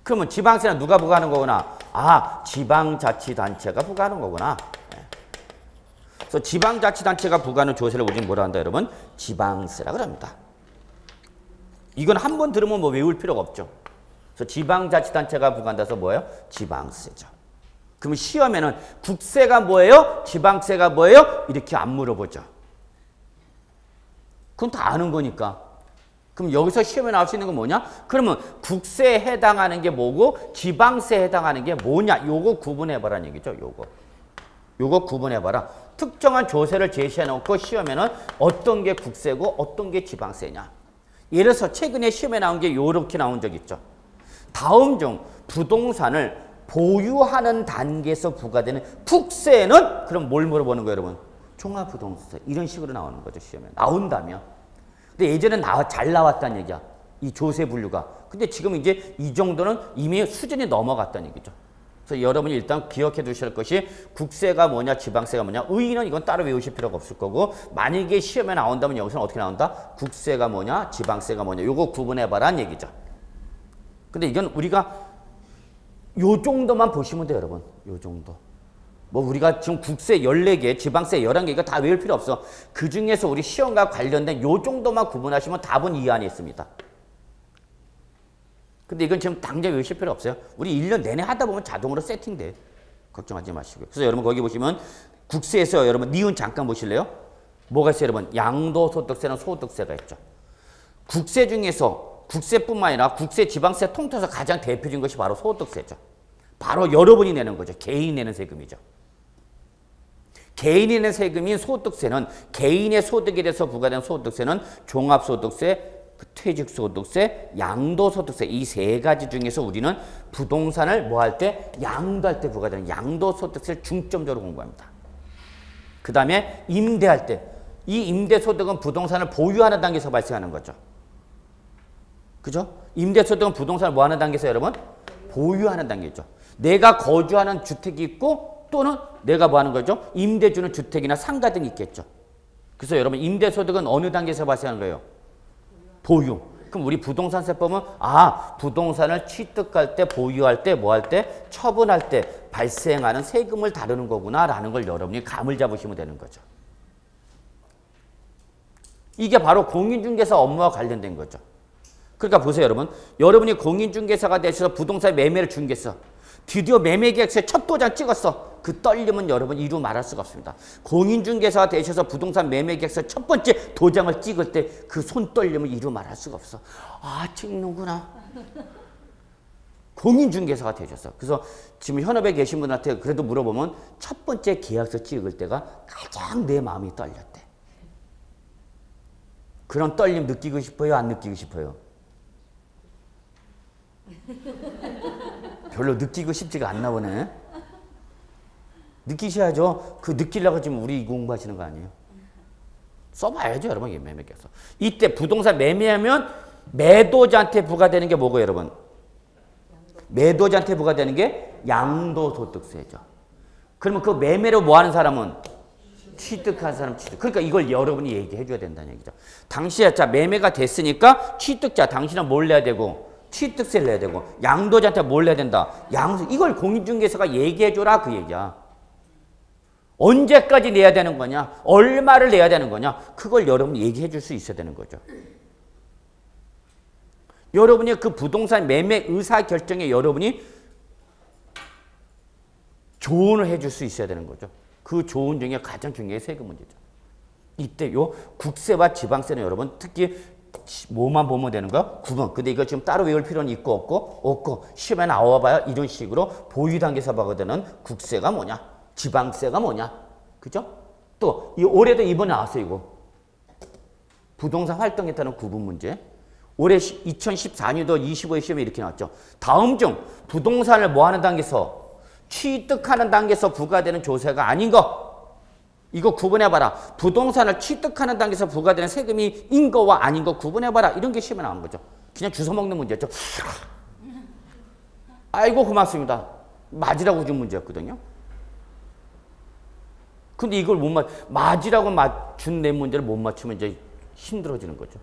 그러면 지방세는 누가 부과하는 거구나? 아, 지방자치단체가 부과하는 거구나. 그래서 지방자치단체가 부과하는 조세를 우리는 뭐라 한다, 여러분? 지방세라 그럽니다. 이건 한 번 들으면 뭐 외울 필요가 없죠. 그래서 지방자치단체가 부과한다 해서 뭐예요? 지방세죠. 그러면 시험에는 국세가 뭐예요? 지방세가 뭐예요? 이렇게 안 물어보죠. 그건 다 아는 거니까. 그럼 여기서 시험에 나올 수 있는 건 뭐냐? 그러면 국세에 해당하는 게 뭐고 지방세에 해당하는 게 뭐냐? 요거 구분해봐라는 얘기죠. 요거 구분해봐라. 특정한 조세를 제시해놓고 시험에는 어떤 게 국세고 어떤 게 지방세냐. 예를 들어서 최근에 시험에 나온 게 요렇게 나온 적 있죠. 다음 중 부동산을 보유하는 단계에서 부과되는 국세는 그럼 뭘 물어보는 거예요, 여러분? 종합부동산세. 이런 식으로 나오는 거죠, 시험에. 나온다면. 근데 예전엔 잘 나왔다는 얘기야. 이 조세 분류가. 근데 지금 이제 이 정도는 이미 수준이 넘어갔다는 얘기죠. 그래서 여러분이 일단 기억해 두실 것이 국세가 뭐냐, 지방세가 뭐냐. 의의는 이건 따로 외우실 필요가 없을 거고 만약에 시험에 나온다면 여기서는 어떻게 나온다? 국세가 뭐냐, 지방세가 뭐냐. 요거 구분해봐라는 얘기죠. 근데 이건 우리가 요 정도만 보시면 돼요, 여러분. 요 정도. 뭐 우리가 지금 국세 14개, 지방세 11개 이거 다 외울 필요 없어. 그 중에서 우리 시험과 관련된 요 정도만 구분하시면 답은 이 안에 있습니다. 근데 이건 지금 당장 외우실 필요 없어요. 우리 1년 내내 하다 보면 자동으로 세팅돼. 걱정하지 마시고요. 그래서 여러분 거기 보시면 국세에서 여러분 니은 잠깐 보실래요? 뭐가 있어요, 여러분? 양도소득세는 소득세가 있죠. 국세 중에서 국세뿐만 아니라 국세, 지방세 통틀어서 가장 대표적인 것이 바로 소득세죠. 바로 여러분이 내는 거죠. 개인이 내는 세금이죠. 개인이 내는 세금인 소득세는 개인의 소득에 대해서 부과된 소득세는 종합소득세, 퇴직소득세, 양도소득세 이 세 가지 중에서 우리는 부동산을 뭐 할 때? 양도할 때 부과되는 양도소득세를 중점적으로 공부합니다. 그 다음에 임대할 때 이 임대소득은 부동산을 보유하는 단계에서 발생하는 거죠. 그죠? 임대소득은 부동산을 뭐 하는 단계에서 여러분? 보유하는 단계죠. 내가 거주하는 주택이 있고 또는 내가 뭐 하는 거죠? 임대 주는 주택이나 상가 등이 있겠죠. 그래서 여러분 임대소득은 어느 단계에서 발생하는 거예요? 보유. 그럼 우리 부동산세법은 부동산을 취득할 때, 보유할 때, 뭐 할 때, 처분할 때 발생하는 세금을 다루는 거구나 라는 걸 여러분이 감을 잡으시면 되는 거죠. 이게 바로 공인중개사 업무와 관련된 거죠. 그러니까 보세요, 여러분. 여러분이 공인중개사가 되셔서 부동산 매매를 중개했어. 드디어 매매계약서에 첫 도장 찍었어. 그 떨림은 여러분 이루 말할 수가 없습니다. 공인중개사가 되셔서 부동산 매매계약서 첫 번째 도장을 찍을 때 그 손 떨림을 이루 말할 수가 없어. 아, 찍는구나. 공인중개사가 되셨어. 그래서 지금 현업에 계신 분한테 그래도 물어보면 첫 번째 계약서 찍을 때가 가장 내 마음이 떨렸대. 그런 떨림 느끼고 싶어요? 안 느끼고 싶어요? 별로 느끼고 싶지가 않나 보네. 느끼셔야죠. 그 느끼려고 지금 우리 공부하시는 거 아니에요? 써봐야죠, 여러분. 매매계약서. 이때 부동산 매매하면 매도자한테 부과되는 게 뭐고, 여러분? 매도자한테 부과되는 게 양도소득세죠. 그러면 그 매매로 뭐 하는 사람은? 취득한 사람 취득. 그러니까 이걸 여러분이 얘기해 줘야 된다는 얘기죠. 당시에 자 매매가 됐으니까 취득자, 당신은 뭘 내야 되고? 취득세를 내야 되고, 양도자한테 뭘 내야 된다? 양수. 이걸 공인중개사가 얘기해 줘라 그 얘기야. 언제까지 내야 되는 거냐? 얼마를 내야 되는 거냐? 그걸 여러분이 얘기해 줄 수 있어야 되는 거죠. 여러분이 그 부동산 매매 의사결정에 여러분이 조언을 해줄 수 있어야 되는 거죠. 그 조언 중에 가장 중요한 세금 문제죠. 이때 요 국세와 지방세는 여러분 특히 뭐만 보면 되는 거야? 구분. 근데 이거 지금 따로 외울 필요는 있고 없고 시험에 나와봐야 이런 식으로 보유단계에서 보거든은 국세가 뭐냐? 지방세가 뭐냐? 그죠? 또 이 올해도 이번에 나왔어요. 이거. 부동산 활동에 따른 구분 문제. 올해 2014년도 25회 시험에 이렇게 나왔죠. 다음 중 부동산을 뭐 하는 단계에서? 취득하는 단계에서 부과되는 조세가 아닌 거. 이거 구분해봐라. 부동산을 취득하는 단계에서 부과되는 세금이 인 거와 아닌 거 구분해봐라. 이런 게 시험에 나온 거죠. 그냥 주워먹는 문제였죠. 아이고 고맙습니다. 맞으라고 준 문제였거든요. 근데 이걸 맞으라고 맞춘 내 문제를 못 맞추면 이제 힘들어지는 거죠.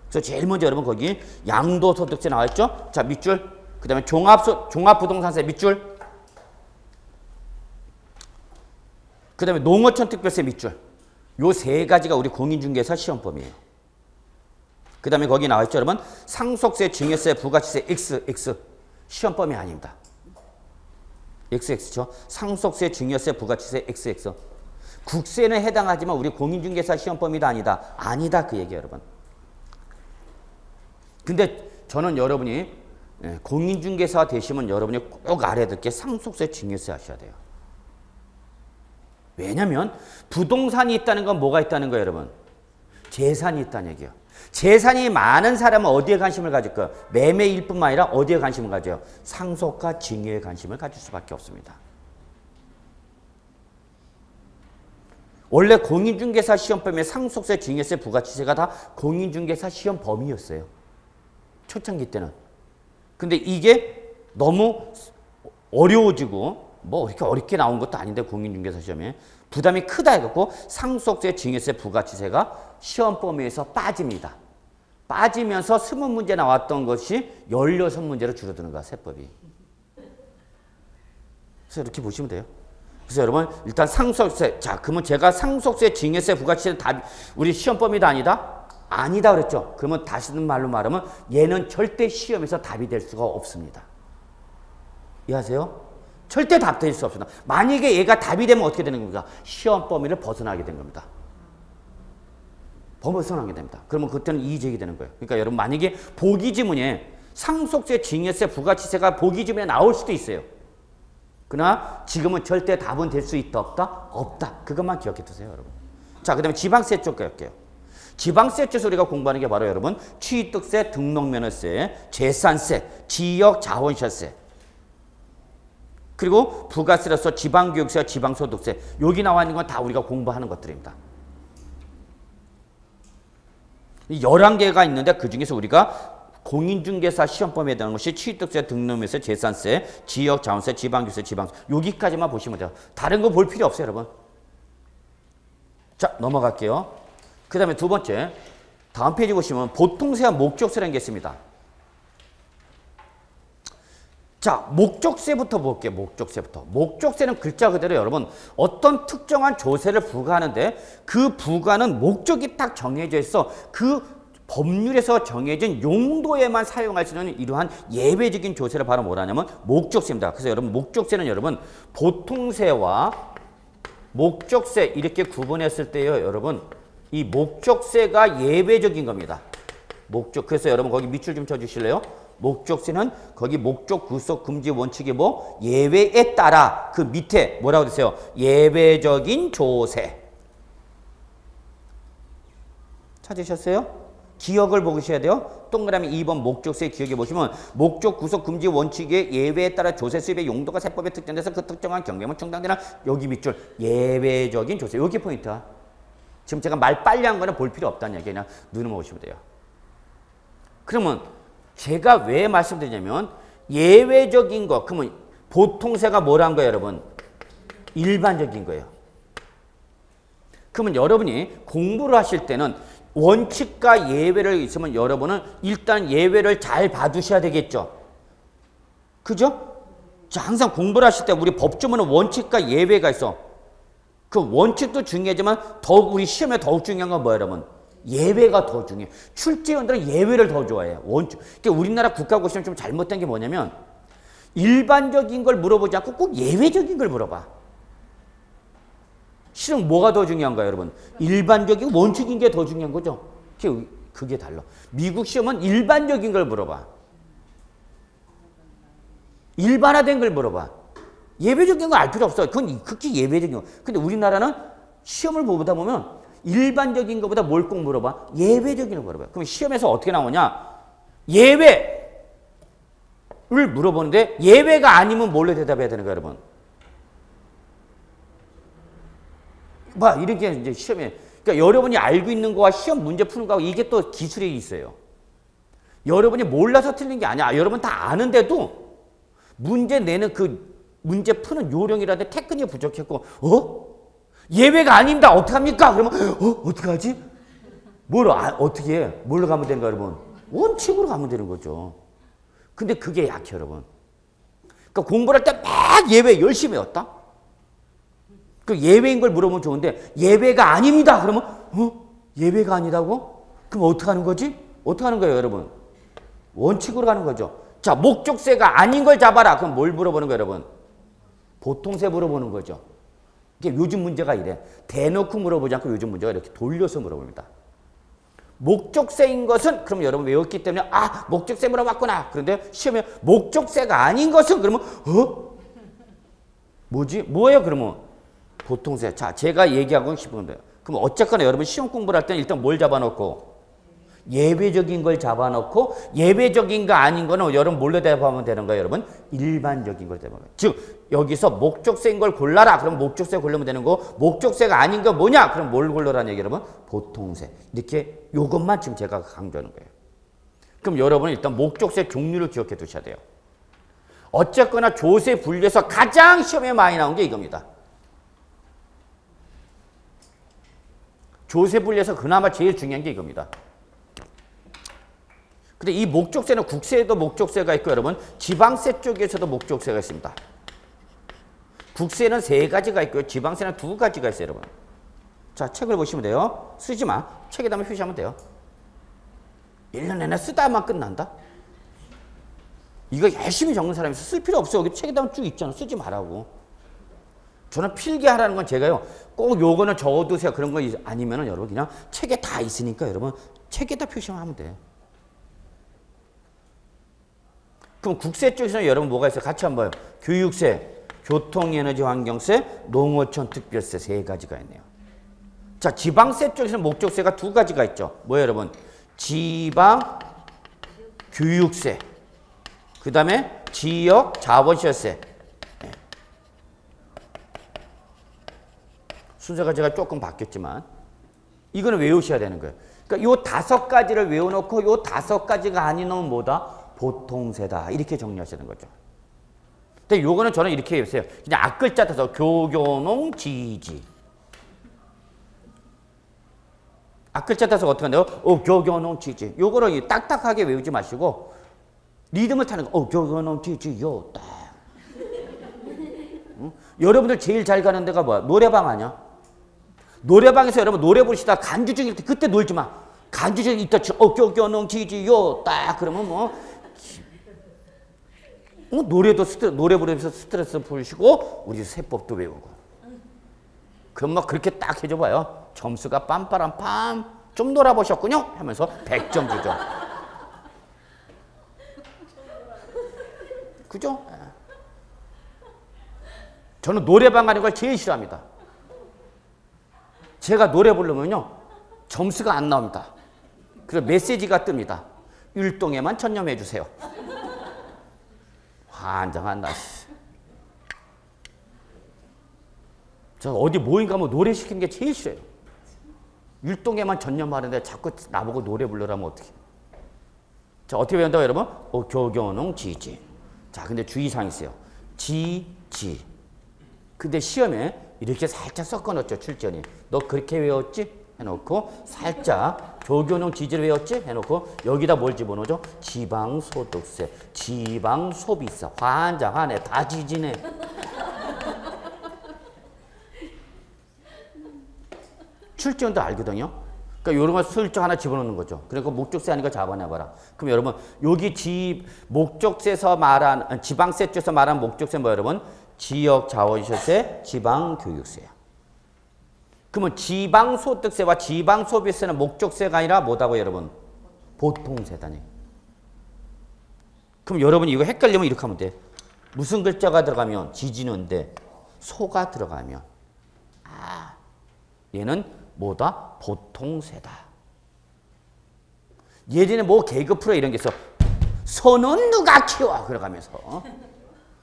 그래서 제일 먼저 여러분 거기 양도소득세 나와있죠? 자, 밑줄. 그 다음에 종합부동산세 밑줄. 그 다음에 농어촌 특별세 밑줄. 요 세 가지가 우리 공인중개사 시험범위예요. 그 다음에 거기 나와있죠, 여러분? 상속세, 증여세, 부가치세 XX. 시험범위 아닙니다. XX죠. 상속세, 증여세, 부가치세 XX. 국세는 해당하지만 우리 공인중개사 시험범위도 아니다. 아니다 그 얘기예요, 여러분. 근데 저는 여러분이 공인중개사 되시면 여러분이 꼭 알아야 될 게 상속세, 증여세 하셔야 돼요. 왜냐면 부동산이 있다는 건 뭐가 있다는 거예요, 여러분? 재산이 있다는 얘기예요. 재산이 많은 사람은 어디에 관심을 가질까요? 매매일 뿐만 아니라 어디에 관심을 가져요? 상속과 증여에 관심을 가질 수밖에 없습니다. 원래 공인중개사 시험범위에 상속세, 증여세, 부가치세가 다 공인중개사 시험 범위였어요. 초창기 때는. 근데 이게 너무 어려워지고 뭐 이렇게 어렵게 나온 것도 아닌데 공인중개사 시험에 부담이 크다 해갖고 상속세, 증여세, 부가치세가 시험 범위에서 빠집니다. 빠지면서 20문제 나왔던 것이 16문제로 줄어드는 거야, 세법이. 그래서 이렇게 보시면 돼요. 그래서 여러분 일단 상속세, 자 그러면 제가 상속세, 증여세, 부가치세 답 우리 시험 범위도 아니다? 아니다 그랬죠. 그러면 다시는 말로 말하면 얘는 절대 시험에서 답이 될 수가 없습니다. 이해하세요? 절대 답 될 수 없습니다. 만약에 얘가 답이 되면 어떻게 되는 겁니까? 시험 범위를 벗어나게 된 겁니다. 벗어나게 됩니다. 그러면 그때는 이의제기 되는 거예요. 그러니까 여러분 만약에 보기지문에 상속세, 증여세, 부가치세가 보기지문에 나올 수도 있어요. 그러나 지금은 절대 답은 될 수 있다 없다? 없다. 그것만 기억해 두세요, 여러분. 자, 그 다음에 지방세 쪽 갈게요. 지방세 쪽에서 우리가 공부하는 게 바로 여러분 취득세, 등록면허세, 재산세, 지역자원시세 그리고 부가세로서 지방교육세와 지방소득세 여기 나와 있는 건 다 우리가 공부하는 것들입니다. 11개가 있는데 그중에서 우리가 공인중개사 시험범위에 해당하는 것이 취득세, 등록면허세, 재산세, 지역자원세, 지방교육세, 지방세 여기까지만 보시면 돼요. 다른 거 볼 필요 없어요, 여러분. 자, 넘어갈게요. 그 다음에 두 번째 다음 페이지 보시면 보통세와 목적세라는 게 있습니다. 자, 목적세부터 볼게요. 목적세부터. 목적세는 글자 그대로 여러분 어떤 특정한 조세를 부과하는데 그 부과는 목적이 딱 정해져 있어. 그 법률에서 정해진 용도에만 사용할 수 있는 이러한 예외적인 조세를 바로 뭐라냐면 목적세입니다. 그래서 여러분 목적세는 여러분 보통세와 목적세 이렇게 구분했을 때요. 여러분 이 목적세가 예외적인 겁니다. 그래서 여러분 거기 밑줄 좀 쳐주실래요? 목적세는 거기 목적 구속 금지 원칙이 뭐 예외에 따라 그 밑에 뭐라고 됐어요? 예외적인 조세. 찾으셨어요? 기억을 보셔야 돼요. 동그라미 2번 목적세 기억해 보시면 목적 구속 금지 원칙의 예외에 따라 조세 수입의 용도가 세법에 특정돼서 그 특정한 경계만 충당되는 여기 밑줄 예외적인 조세. 여기 포인트야. 지금 제가 말 빨리 한 거는 볼 필요 없다는 얘기 그냥 눈으로 보시면 돼요. 그러면 제가 왜 말씀드리냐면 예외적인 거 그러면 보통세가 뭐란 거예요 여러분? 일반적인 거예요. 그러면 여러분이 공부를 하실 때는 원칙과 예외를 있으면 여러분은 일단 예외를 잘 봐두셔야 되겠죠. 그죠? 자, 항상 공부를 하실 때 우리 법조문은 원칙과 예외가 있어. 그 원칙도 중요하지만 더욱 우리 시험에 더욱 중요한 건 뭐예요 여러분? 예외가 더 중요해. 출제위원들은 예외를 더 좋아해요. 원칙. 그러니까 우리나라 국가고시는 좀 잘못된 게 뭐냐면 일반적인 걸 물어보지 않고 꼭 예외적인 걸 물어봐. 실은 뭐가 더 중요한가요, 여러분? 일반적인 원칙인 게 더 중요한 거죠. 그게 달라. 미국 시험은 일반적인 걸 물어봐. 일반화된 걸 물어봐. 예외적인 거 알 필요 없어. 그건 극히 예외적인 거. 근데 우리나라는 시험을 보다 보면 일반적인 것보다 뭘 꼭 물어봐? 예외적인 걸 물어봐. 그럼 시험에서 어떻게 나오냐? 예외를 물어보는데 예외가 아니면 뭘로 대답해야 되는 거야, 여러분? 봐, 이렇게 이제 시험에. 그러니까 여러분이 알고 있는 거와 시험 문제 푸는 거하고 이게 또 기술이 있어요. 여러분이 몰라서 틀린 게 아니야. 여러분 다 아는데도 문제 내는 그 문제 푸는 요령이라든지 테크닉이 부족했고, 예외가 아닙니다. 어떡합니까? 그러면, 어떡하지? 어떻게 해? 뭘로 가면 되는가, 여러분? 원칙으로 가면 되는 거죠. 근데 그게 약해, 여러분. 그러니까 공부를 할 때 막 예외 열심히 외웠다? 그 예외인 걸 물어보면 좋은데, 예외가 아닙니다. 그러면, 예외가 아니라고? 그럼 어떡하는 거지? 어떡하는 거예요, 여러분? 원칙으로 가는 거죠. 자, 목적세가 아닌 걸 잡아라. 그럼 뭘 물어보는 거예요, 여러분? 보통세 물어보는 거죠. 이게 요즘 문제가 이래. 대놓고 물어보지 않고 요즘 문제가 이렇게 돌려서 물어봅니다. 목적세인 것은 그럼 여러분 외웠기 때문에 목적세 물어봤구나. 그런데 시험에 목적세가 아닌 것은 그러면 뭐지? 뭐예요 그러면? 보통세. 자, 제가 얘기하고 싶은 건데요. 그럼 어쨌거나 여러분 시험 공부를 할 때는 일단 뭘 잡아놓고 예외적인 걸 잡아놓고 예외적인 거 아닌 거는 여러분 뭘로 대답하면 되는 거예요, 여러분? 일반적인 걸 대답하면. 즉 여기서 목적세인 걸 골라라. 그럼 목적세 고르면 되는 거. 목적세가 아닌 거 뭐냐? 그럼 뭘 골라라는 얘기 여러분? 보통세. 이렇게 요것만 지금 제가 강조하는 거예요. 그럼 여러분은 일단 목적세 종류를 기억해 두셔야 돼요. 어쨌거나 조세 분류에서 가장 시험에 많이 나온 게 이겁니다. 조세 분류에서 그나마 제일 중요한 게 이겁니다. 근데 이 목적세는 국세에도 목적세가 있고 여러분 지방세 쪽에서도 목적세가 있습니다. 국세는 3가지가 있고요. 지방세는 2가지가 있어요, 여러분. 자, 책을 보시면 돼요. 쓰지 마. 책에다만 표시하면 돼요. 1년 내내 쓰다만 끝난다? 이거 열심히 적는 사람이 쓸 필요 없어. 여기 책에다만 쭉 있잖아. 쓰지 말라고. 저는 필기하라는 건 제가요. 꼭 요거는 적어두세요. 그런 거 아니면은 여러분 그냥 책에 다 있으니까 여러분 책에다 표시하면 돼. 그럼 국세 쪽에서는 여러분 뭐가 있어요? 같이 한번 봐요. 교육세, 교통에너지환경세, 농어촌 특별세 3가지가 있네요. 자, 지방세 쪽에서는 목적세가 2가지가 있죠. 뭐예요, 여러분? 지방 교육세, 그 다음에 지역 자본시세. 네. 순서가 제가 조금 바뀌었지만 이거는 외우셔야 되는 거예요. 그러니까 요 5가지를 외워놓고 요 5가지가 아닌 놈은 뭐다? 보통세다. 이렇게 정리하시는 거죠. 근데 요거는 저는 이렇게 해보세요. 그냥 앞글자 따서 교교농 지지. 앞글자 따서 어떻게 한대요? 교교농 지지. 요거를 딱딱하게 외우지 마시고 리듬을 타는 거. 교교농 지지 요 딱. 응? 여러분들 제일 잘 가는 데가 뭐야? 노래방 아니야? 노래방에서 여러분 노래 부르시다가 간주 중일 때 그때 놀지 마. 간주제 이따 어겨겨농 지지요 딱 그러면 노래도 노래 부르면서 스트레스 풀시고 우리 세법도 외우고. 그럼 막 그렇게 딱 해줘봐요. 점수가 빰빠람빰 좀 놀아보셨군요 하면서 100점 주죠. 그죠? 저는 노래방 가는 걸 제일 싫어합니다. 제가 노래 부르면요 점수가 안 나옵니다. 그래서 메시지가 뜹니다. 율동에만 전념해 주세요. 환장한다. 저 어디 모임 가면 노래 시키는 게 제일 싫어요. 율동에만 전념하는데 자꾸 나보고 노래 부르라면 어떡해. 자, 어떻게 배운다고 여러분? 교교농 지지. 자, 근데 주의사항이 있어요. 지지. 근데 시험에 이렇게 살짝 섞어 넣었죠, 출전이. 너 그렇게 외웠지? 해놓고 살짝 교교농 지지를 외웠지? 해놓고 여기다 뭘 집어넣죠? 지방소득세, 지방소비세. 환장하네. 다 지지네. 출전도 알거든요. 그러니까 이런 걸 슬쩍 하나 집어넣는 거죠. 그러니까 목적세 아니까 잡아내봐라. 그럼 여러분 여기 목적세에서 말한 지방세 쪽에서 말한 목적세 뭐 여러분? 지역자원시세, 지방교육세야. 그러면 지방소득세와 지방소비세는 목적세가 아니라 뭐다고 여러분? 보통세다니. 그럼 여러분 이거 헷갈리면 이렇게 하면 돼. 무슨 글자가 들어가면 지지는데 소가 들어가면 얘는 뭐다? 보통세다. 예전에 뭐 개그 프로 이런 게 있어. 소는 누가 키워? 그러가면서.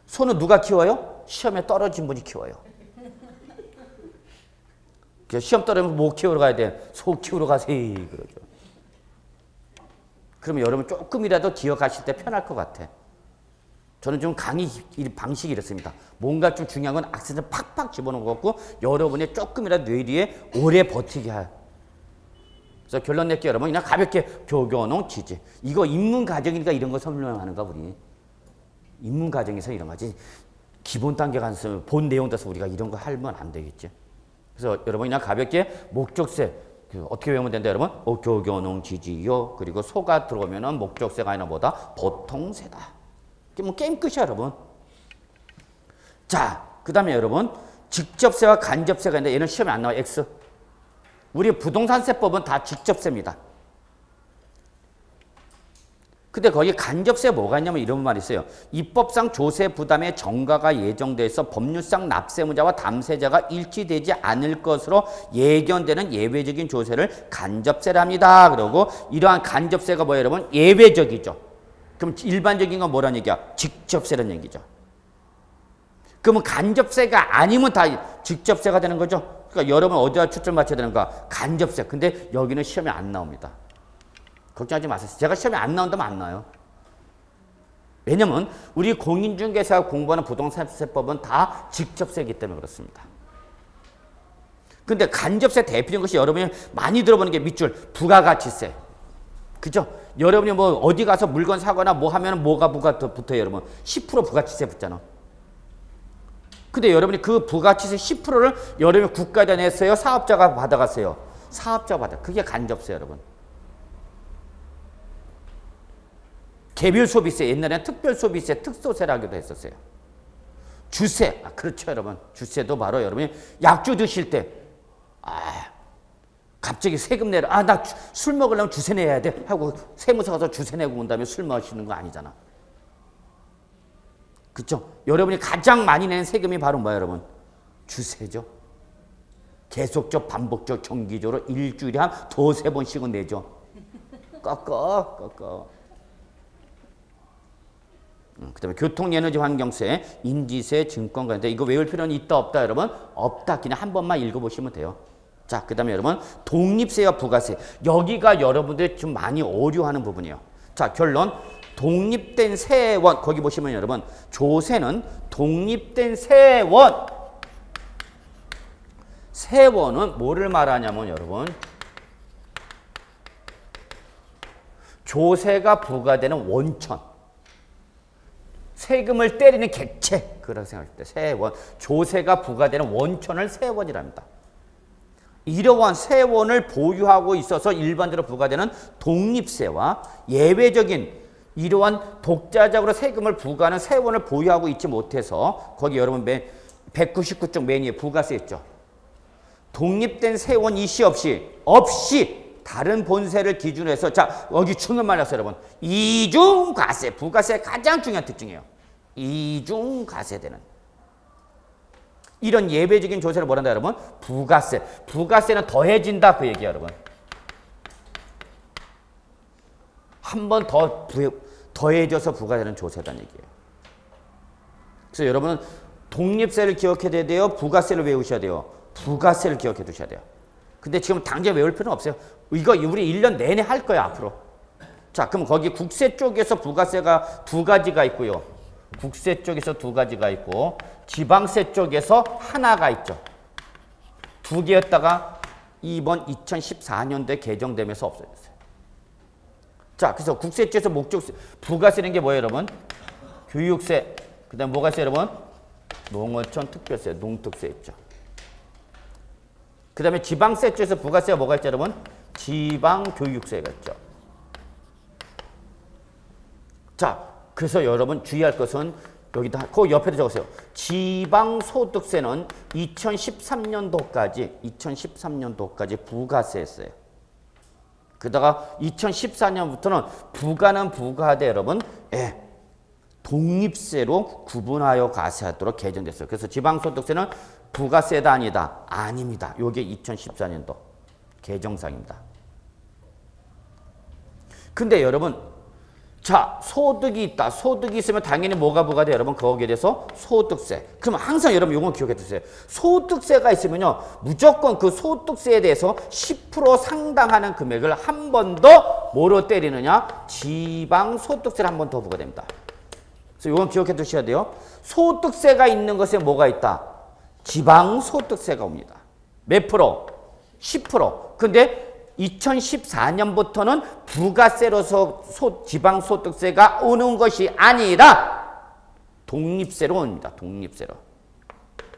소는 누가 키워요? 시험에 떨어진 분이 키워요. 시험 떨어지면 뭐 키우러 가야 돼? 소 키우러 가세요. 그러죠. 그러면 여러분 조금이라도 기억하실 때 편할 것 같아. 저는 좀 강의 방식이 이렇습니다. 뭔가 좀 중요한 건 악센트 팍팍 집어넣은 것 같고 여러분의 조금이라도 뇌 뒤에 오래 버티게 할. 그래서 결론 낼게요. 여러분 그냥 가볍게 교교농 지지. 이거 인문 과정이니까 이런 거 설명하는가 우리. 인문 과정에서 이런 거지. 기본 단계 가서 본 내용 따서 우리가 이런 거 하면 안 되겠지. 그래서 여러분 그냥 가볍게 목적세 어떻게 외우면 된다 여러분? 교교농 지지요. 그리고 소가 들어오면은 목적세가 아니라 뭐다? 보통세다. 뭐 게임 끝이야 여러분. 자, 그 다음에 여러분 직접세와 간접세가 있는데 얘는 시험에 안 나와. X. 우리 부동산세법은 다 직접세입니다. 근데 거기 간접세 뭐가 있냐면 이런 말이 있어요. 입법상 조세 부담의 전가가 예정돼 있어 법률상 납세무자와 담세자가 일치되지 않을 것으로 예견되는 예외적인 조세를 간접세랍니다. 그리고 이러한 간접세가 뭐예요 여러분? 예외적이죠. 그럼 일반적인 건 뭐라는 얘기야? 직접세라는 얘기죠. 그러면 간접세가 아니면 다 직접세가 되는 거죠. 그러니까 여러분 어디다 초점 맞춰야 되는가? 간접세. 근데 여기는 시험에 안 나옵니다. 걱정하지 마세요. 제가 시험에 안 나온다면 안 나와요. 왜냐면 우리 공인중개사가 공부하는 부동산세법은 다 직접세이기 때문에 그렇습니다. 근데 간접세 대표적인 것이 여러분이 많이 들어보는 게 밑줄 부가가치세. 그죠? 여러분이 뭐 어디 가서 물건 사거나 뭐 하면 뭐가 붙어요 여러분? 10% 부가치세 붙잖아. 근데 여러분이 그 부가치세 10%를 여러분이 국가에다 냈어요? 사업자가 받아갔어요? 사업자가 받아. 그게 간접세 여러분. 개별소비세, 옛날에는 특별소비세, 특소세라고도 했었어요. 주세, 그렇죠 여러분. 주세도 바로 여러분이 약주 드실 때 갑자기 세금 내라. 나 술 먹으려면 주세 내야 돼 하고 세무서 가서 주세 내고 온 다음에 술 마시는 거 아니잖아. 그렇죠? 여러분이 가장 많이 내는 세금이 바로 뭐야 여러분? 주세죠. 계속적 반복적 정기적으로 일주일에 한 두세 번씩은 내죠. 꺾어. 그 다음에 교통에너지 환경세, 인지세, 증권가인데 이거 외울 필요는 있다 없다 여러분? 없다. 그냥 한 번만 읽어보시면 돼요. 자, 그 다음에 여러분 독립세와 부가세. 여기가 여러분들 좀 많이 어려워하는 부분이에요. 자, 결론. 독립된 세원. 거기 보시면 여러분 조세는 독립된 세원. 세원은 뭐를 말하냐면 여러분 조세가 부과되는 원천. 세금을 때리는 객체. 그렇게 생각할 때 세원. 조세가 부과되는 원천을 세원이랍니다. 이러한 세원을 보유하고 있어서 일반적으로 부과되는 독립세와 예외적인 이러한 독자적으로 세금을 부과하는 세원을 보유하고 있지 못해서 거기 여러분 199쪽 맨 위에 부가세 있죠. 독립된 세원 이시 없이 다른 본세를 기준으로 해서 자 여기 중요한 말 났어요 여러분. 이중과세 부가세의 가장 중요한 특징이에요. 이중과세되는 이런 예외적인 조세를 뭐란다 여러분? 부가세. 부가세는 더해진다 그 얘기야 여러분. 한 번 더 더해져서 부과되는 조세라는 얘기예요. 그래서 여러분은 독립세를 기억해야 돼요. 부가세를 외우셔야 돼요. 부가세를 기억해 두셔야 돼요. 근데 지금 당장 외울 필요는 없어요. 이거 우리 1년 내내 할 거야 앞으로. 자 그럼 거기 국세 쪽에서 부가세가 두 가지가 있고요. 국세 쪽에서 두 가지가 있고 지방세 쪽에서 하나가 있죠. 두 개였다가 이번 2014년도에 개정되면서 없어졌어요. 자 그래서 국세 쪽에서 목적세 부가세는 게 뭐예요 여러분? 교육세. 그 다음에 뭐가 있어요 여러분? 농어촌 특별세 농특세 있죠. 그 다음에 지방세 쪽에서 부가세가 뭐가 있죠 여러분? 지방교육세가 있죠. 자 그래서 여러분 주의할 것은 여기다 그 옆에도 적으세요. 지방소득세는 2013년도까지 부가세였어요. 그러다가 2014년부터는 부가는 부가하되 여러분 독립세로 구분하여 과세하도록 개정됐어요. 그래서 지방소득세는 부가세다 아니다? 아닙니다. 요게 2014년도 개정상입니다. 근데 여러분 자 소득이 있다. 소득이 있으면 당연히 뭐가 부과돼 여러분? 거기에 대해서 소득세. 그러면 항상 여러분 이건 기억해 두세요. 소득세가 있으면요 무조건 그 소득세에 대해서 10% 상당하는 금액을 한 번 더 뭐로 때리느냐? 지방소득세를 한 번 더 부과됩니다. 그래서 이건 기억해 두셔야 돼요. 소득세가 있는 것에 뭐가 있다? 지방소득세가 옵니다. 몇 프로? 10%. 근데 2014년부터는 부가세로서 지방소득세가 오는 것이 아니라 독립세로 옵니다. 독립세로.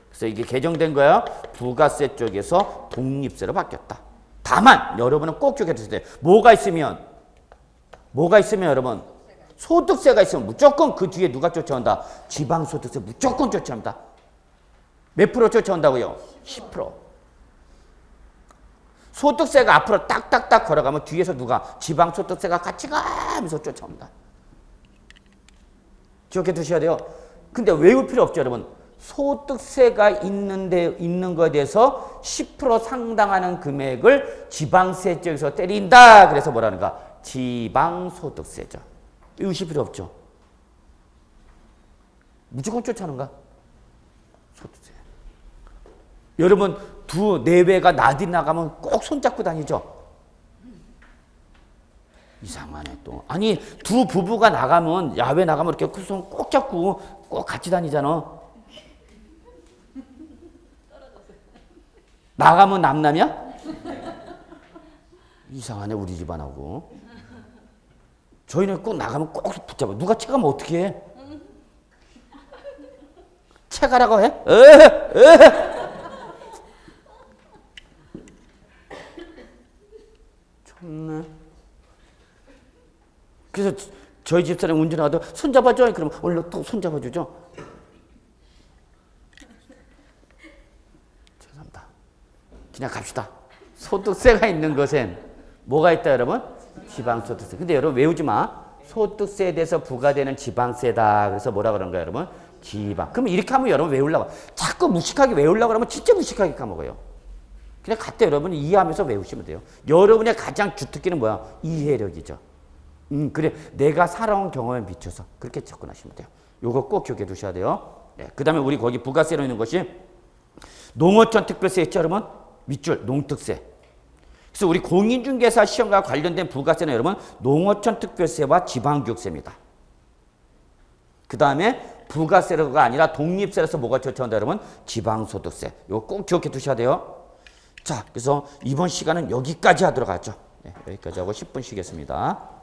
그래서 이게 개정된 거예요. 부가세 쪽에서 독립세로 바뀌었다. 다만 여러분은 꼭 기억해 두세요. 뭐가 있으면 여러분 소득세가 있으면 무조건 그 뒤에 누가 쫓아온다? 지방소득세 무조건 쫓아온다. 몇 프로 쫓아온다고요? 10%. 소득세가 앞으로 딱딱딱 걸어가면 뒤에서 누가 지방소득세가 같이 가면서 쫓아온다. 기억해 두셔야 돼요. 근데 외울 필요 없죠 여러분. 소득세가 있는 거에 대해서 10% 상당하는 금액을 지방세 쪽에서 때린다. 그래서 뭐라는가? 지방소득세죠. 외우실 필요 없죠. 무조건 쫓아오는가? 소득세. 여러분 두 내외가 나들이 나가면 꼭 손잡고 다니죠. 이상하네 또. 아니 두 부부가 나가면 야외 나가면 이렇게 손 꼭 잡고 꼭 같이 다니잖아. 나가면 남남이야? 이상하네 우리 집안하고. 저희는 꼭 나가면 꼭 붙잡아. 누가 채가면 어떻게 해? 채가라고 해? 참네. 그래서 저희 집사람 운전하다 손잡아줘. 그러면 얼른 또 손잡아주죠. 죄송합니다. 그냥 갑시다. 소득세가 있는 것엔 뭐가 있다 여러분? 지방소득세. 근데 여러분 외우지 마. 소득세에 대해서 부과되는 지방세다. 그래서 뭐라 그런가요 여러분? 지방. 그러면 이렇게 하면 여러분 외우려고. 자꾸 무식하게 외우려고 하면 진짜 무식하게 까먹어요. 그냥 갖다 여러분이 이해하면서 외우시면 돼요. 여러분의 가장 주특기는 뭐야? 이해력이죠. 그래 내가 살아온 경험에 비춰서 그렇게 접근하시면 돼요. 요거 꼭 기억해 두셔야 돼요. 네, 그 다음에 우리 거기 부가세로 있는 것이 농어촌 특별세 있죠 여러분? 밑줄 농특세. 그래서 우리 공인중개사 시험과 관련된 부가세는 여러분 농어촌 특별세와 지방교육세입니다. 그 다음에 부가세가 아니라 독립세라서 뭐가 쫓아온다 여러분? 지방소득세. 이거 꼭 기억해 두셔야 돼요. 자, 그래서 이번 시간은 여기까지 하도록 하죠. 네, 여기까지 하고 10분 쉬겠습니다.